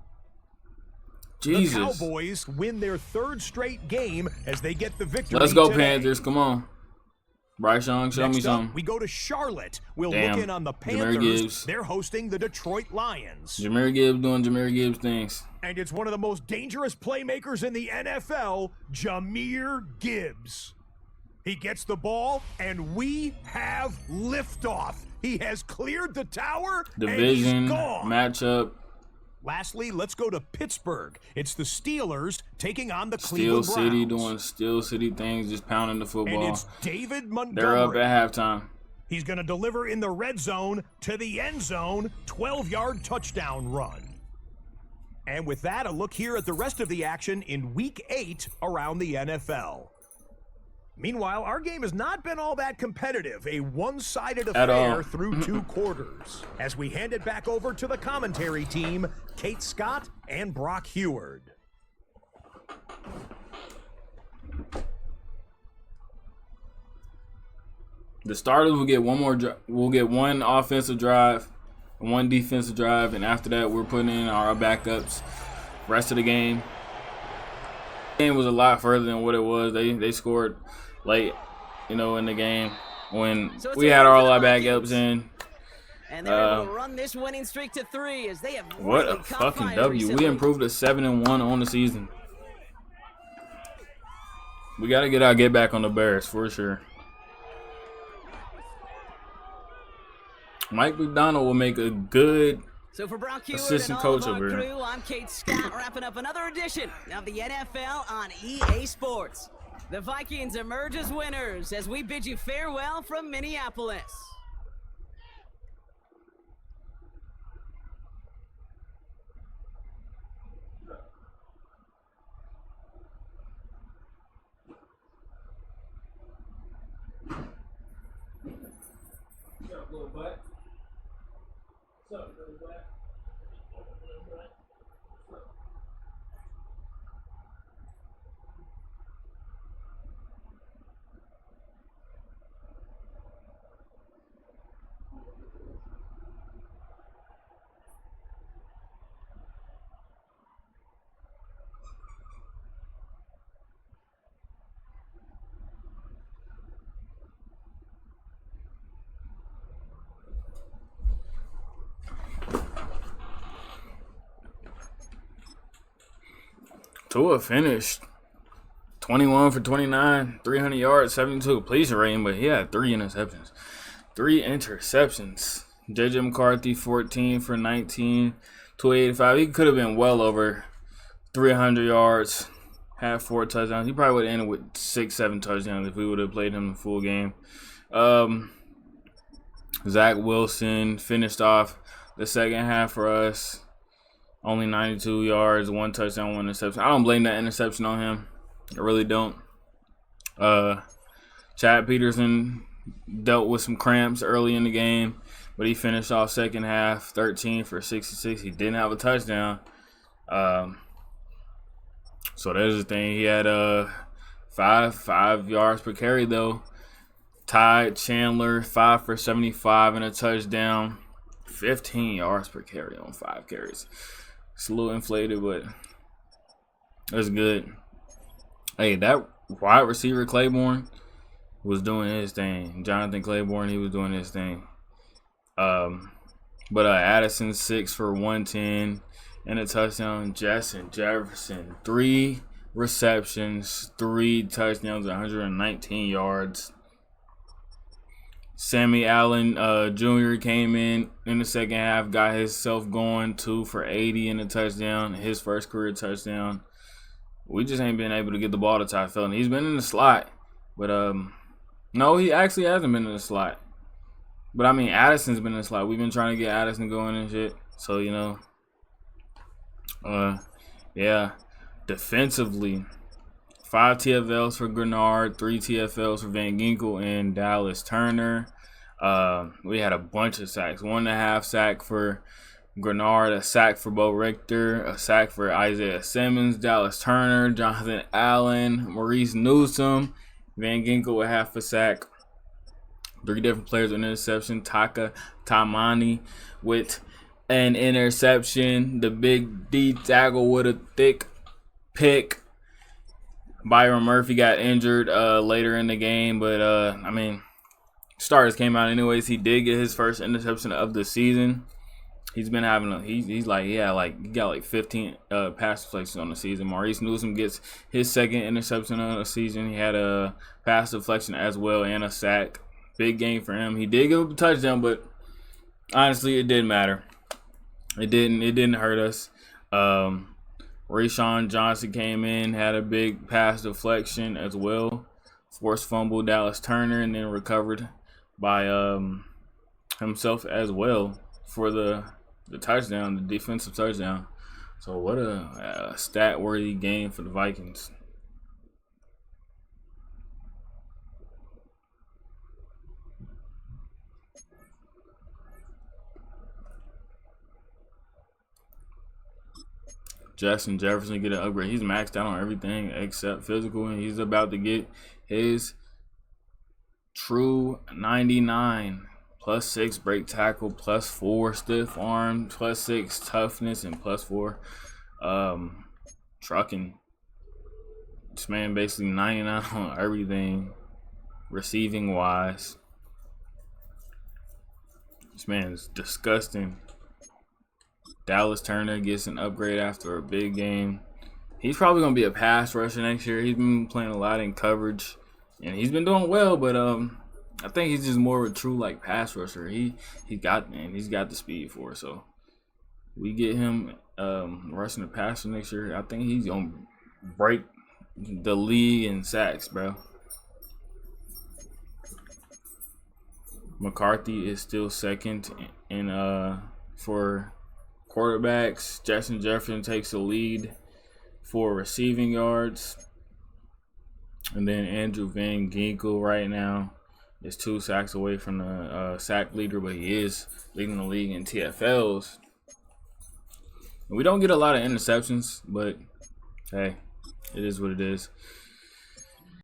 Jesus. The Cowboys win their 3rd straight game as they get the victory. Let's go, today. Panthers. Come on. Bryce Young, show me Next up, something. we go to Charlotte. We'll Damn. look in on the Jahmyr Panthers. Gibbs. They're hosting the Detroit Lions. Jahmyr Gibbs doing Jahmyr Gibbs things. And it's one of the most dangerous playmakers in the NFL, Jahmyr Gibbs. He gets the ball, and we have liftoff. He has cleared the tower, Division and he's gone. matchup. Lastly, let's go to Pittsburgh. It's the Steelers taking on the Steel Cleveland City Browns. doing Steel City things, just pounding the And football. it's David Montgomery. They're up at halftime. He's going to deliver in the red zone to the end zone, 12-yard touchdown run. And with that, a look here at the rest of the action in Week 8 around the NFL. Meanwhile, our game has not been all that competitive, a one-sided At all. affair through 2 quarters. As we hand it back over to the commentary team, Kate Scott and Brock Heward. The starters will get we'll get one offensive drive, one defensive drive, and after that we're putting in our backups. Rest of the game. The game was a lot further than what it was. They scored late, in the game when we had all our backups in. And they're able to run this winning streak to 3 as they have What really a caught fucking fire W. recently. We improved to 7-1 on the season. We got to get our get back on the Bears for sure. Mike McDonald will make a good So for Brock Heward assistant and all coach of our over here. crew, I'm Kate Scott, wrapping up another edition of the NFL on EA Sports. The Vikings emerge as winners as we bid you farewell from Minneapolis. Tua finished 21 for 29, 300 yards, 72 completion rating, but he had 3 interceptions. 3 interceptions. J.J. McCarthy, 14 for 19, 285. He could have been well over 300 yards, had 4 touchdowns. He probably would have ended with 6-7 touchdowns if we would have played him the full game. Zach Wilson finished off the second half for us. Only 92 yards, 1 touchdown, 1 interception. I don't blame that interception on him. I really don't. Chad Peterson dealt with some cramps early in the game, but he finished off second half 13 for 66. He didn't have a touchdown. So there's the thing. He had 5 yards per carry, though. Ty Chandler, 5 for 75 and a touchdown. 15 yards per carry on 5 carries. It's a little inflated, but it's good. Hey, that wide receiver Claiborne was doing his thing. Jonathan Claiborne, he was doing his thing. But Addison, 6 for 110 and a touchdown. Justin Jefferson, 3 receptions, 3 touchdowns, 119 yards. Sammy Allen Jr. came in the second half, got himself going, 2 for 80 in a touchdown, his first career touchdown. We just ain't been able to get the ball to Ty Felton. He's been in the slot, but no, he actually hasn't been in the slot. But I mean, Addison's been in the slot. We've been trying to get Addison going and shit. So you know, yeah. Defensively, 5 TFLs for Grenard, 3 TFLs for Van Ginkel and Dallas Turner. We had a bunch of sacks. 1.5 sack for Grenard, a sack for Bo Richter, a sack for Isaiah Simmons, Dallas Turner, Jonathan Allen, Maurice Newsom, Van Ginkel with half a sack. 3 different players with an interception. Taka Tamani with an interception. The big D tackle with a thick pick. Byron Murphy got injured later in the game, but I mean, starters came out anyways. He did get his first interception of the season. He's been having he got like 15 pass deflections on the season. Maurice Newsom gets his second interception of the season. He had a pass deflection as well and a sack. Big game for him. He did give up a touchdown, but honestly, it didn't matter. It didn't hurt us. Rayshawn Johnson came in, had a big pass deflection as well. Forced fumble Dallas Turner, and then recovered by himself as well for the touchdown, the defensive touchdown. So what a stat-worthy game for the Vikings. Justin Jefferson get an upgrade. He's maxed out on everything except physical, and he's about to get his true 99. +6 break tackle, +4 stiff arm, +6 toughness, and +4 trucking. This man basically 99 on everything, receiving wise. This man is disgusting. Dallas Turner gets an upgrade after a big game. He's probably going to be a pass rusher next year. He's been playing a lot in coverage, and he's been doing well, but I think he's just more of a true like pass rusher. He's got the speed for it. So we get him rushing the passer next year. I think he's going to break the league in sacks, bro. McCarthy is still second in for quarterbacks. Justin Jefferson takes the lead for receiving yards. And then Andrew Van Ginkel right now is 2 sacks away from the sack leader, but he is leading the league in TFLs. And we don't get a lot of interceptions, but hey, it is what it is.